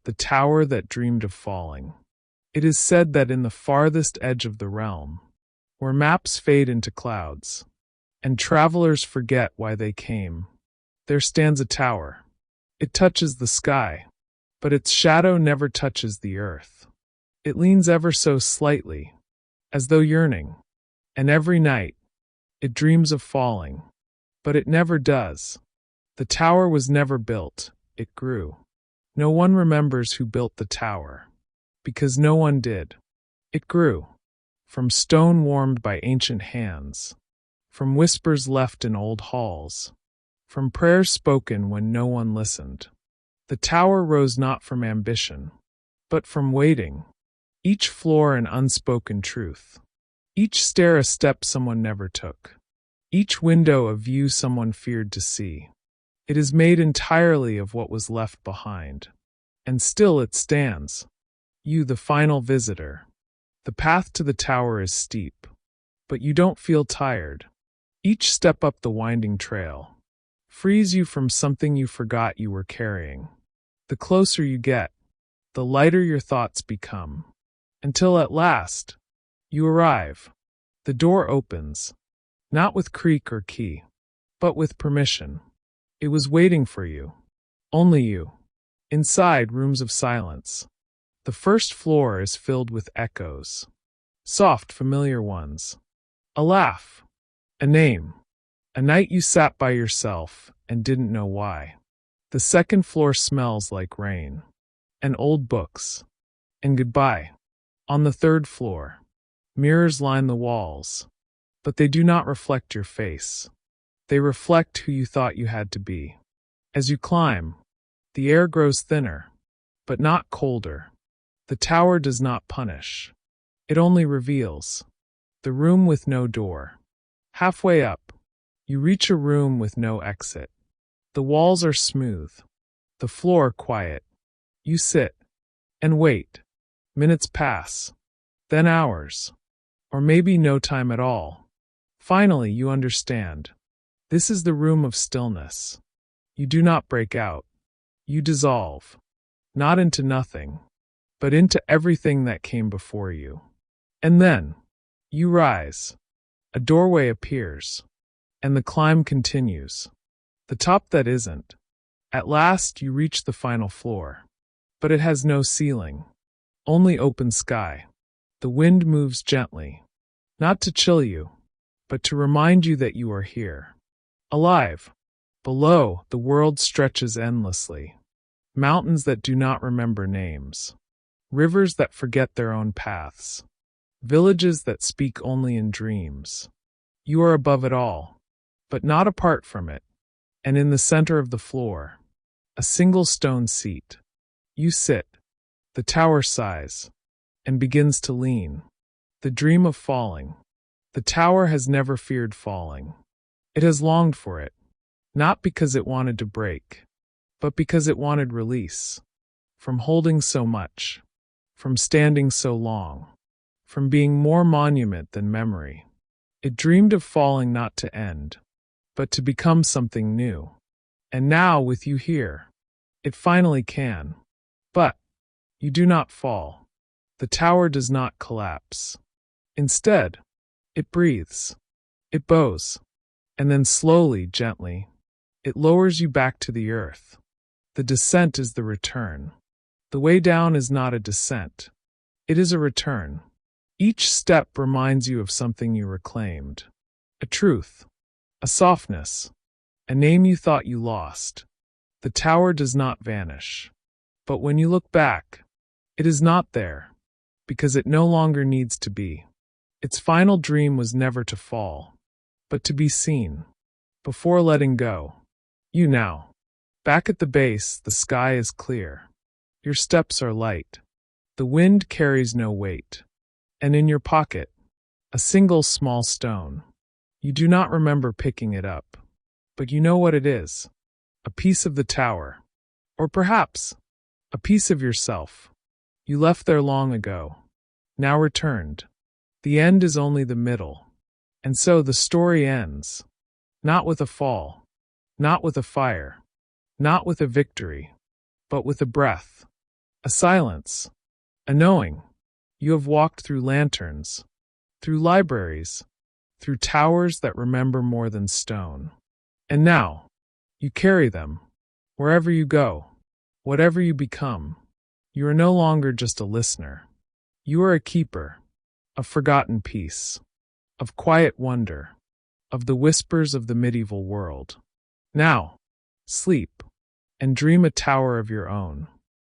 The Tower That Dreamed of Falling. It is said that in the farthest edge of the realm, where maps fade into clouds, and travelers forget why they came, there stands a tower. It touches the sky, but its shadow never touches the earth. It leans ever so slightly, as though yearning, and every night, it dreams of falling, but it never does. The tower was never built, it grew. No one remembers who built the tower, because no one did. It grew, from stone warmed by ancient hands, from whispers left in old halls, from prayers spoken when no one listened. The tower rose not from ambition, but from waiting, each floor an unspoken truth, each stair a step someone never took, each window a view someone feared to see. It is made entirely of what was left behind, and still it stands. You, the final visitor. The path to the tower is steep, but you don't feel tired. Each step up the winding trail frees you from something you forgot you were carrying. The closer you get, the lighter your thoughts become, until at last, you arrive. The door opens, not with creak or key, but with permission. It was waiting for you. Only you. Inside, rooms of silence. The first floor is filled with echoes. Soft, familiar ones. A laugh. A name. A night you sat by yourself and didn't know why. The second floor smells like rain. And old books. And goodbye. On the third floor, mirrors line the walls. But they do not reflect your face. They reflect who you thought you had to be. As you climb, the air grows thinner, but not colder. The tower does not punish. It only reveals. The room with no door. Halfway up, you reach a room with no exit. The walls are smooth. The floor quiet. You sit and wait. Minutes pass. Then hours. Or maybe no time at all. Finally, you understand. This is the room of stillness. You do not break out. You dissolve. Not into nothing, but into everything that came before you. And then, you rise. A doorway appears. And the climb continues. The top that isn't. At last, you reach the final floor. But it has no ceiling. Only open sky. The wind moves gently. Not to chill you, but to remind you that you are here. Alive. Below, the world stretches endlessly. Mountains that do not remember names. Rivers that forget their own paths. Villages that speak only in dreams. You are above it all, but not apart from it. And in the center of the floor, a single stone seat. You sit. The tower sighs, and begins to lean. The dream of falling. The tower has never feared falling. It has longed for it. not because it wanted to break, but because it wanted release. From holding so much, from standing so long, from being more monument than memory. It dreamed of falling not to end, but to become something new. And now, with you here, it finally can. But you do not fall. The tower does not collapse. Instead, it breathes. It bows. And then slowly, gently, it lowers you back to the earth. The descent is the return. The way down is not a descent. It is a return. Each step reminds you of something you reclaimed. A truth. A softness. A name you thought you lost. The tower does not vanish. But when you look back, it is not there, because it no longer needs to be. Its final dream was never to fall, but to be seen. Before letting go, you now. Back at the base, the sky is clear. Your steps are light. The wind carries no weight. And in your pocket, a single small stone. You do not remember picking it up, but you know what it is. A piece of the tower. Or perhaps, a piece of yourself. You left there long ago, now returned. The end is only the middle. And so the story ends. Not with a fall, not with a fire, not with a victory, but with a breath, a silence, a knowing. You have walked through lanterns, through libraries, through towers that remember more than stone. And now, you carry them, wherever you go, whatever you become. You are no longer just a listener. You are a keeper, of forgotten peace, of quiet wonder, of the whispers of the medieval world. Now, sleep, and dream a tower of your own.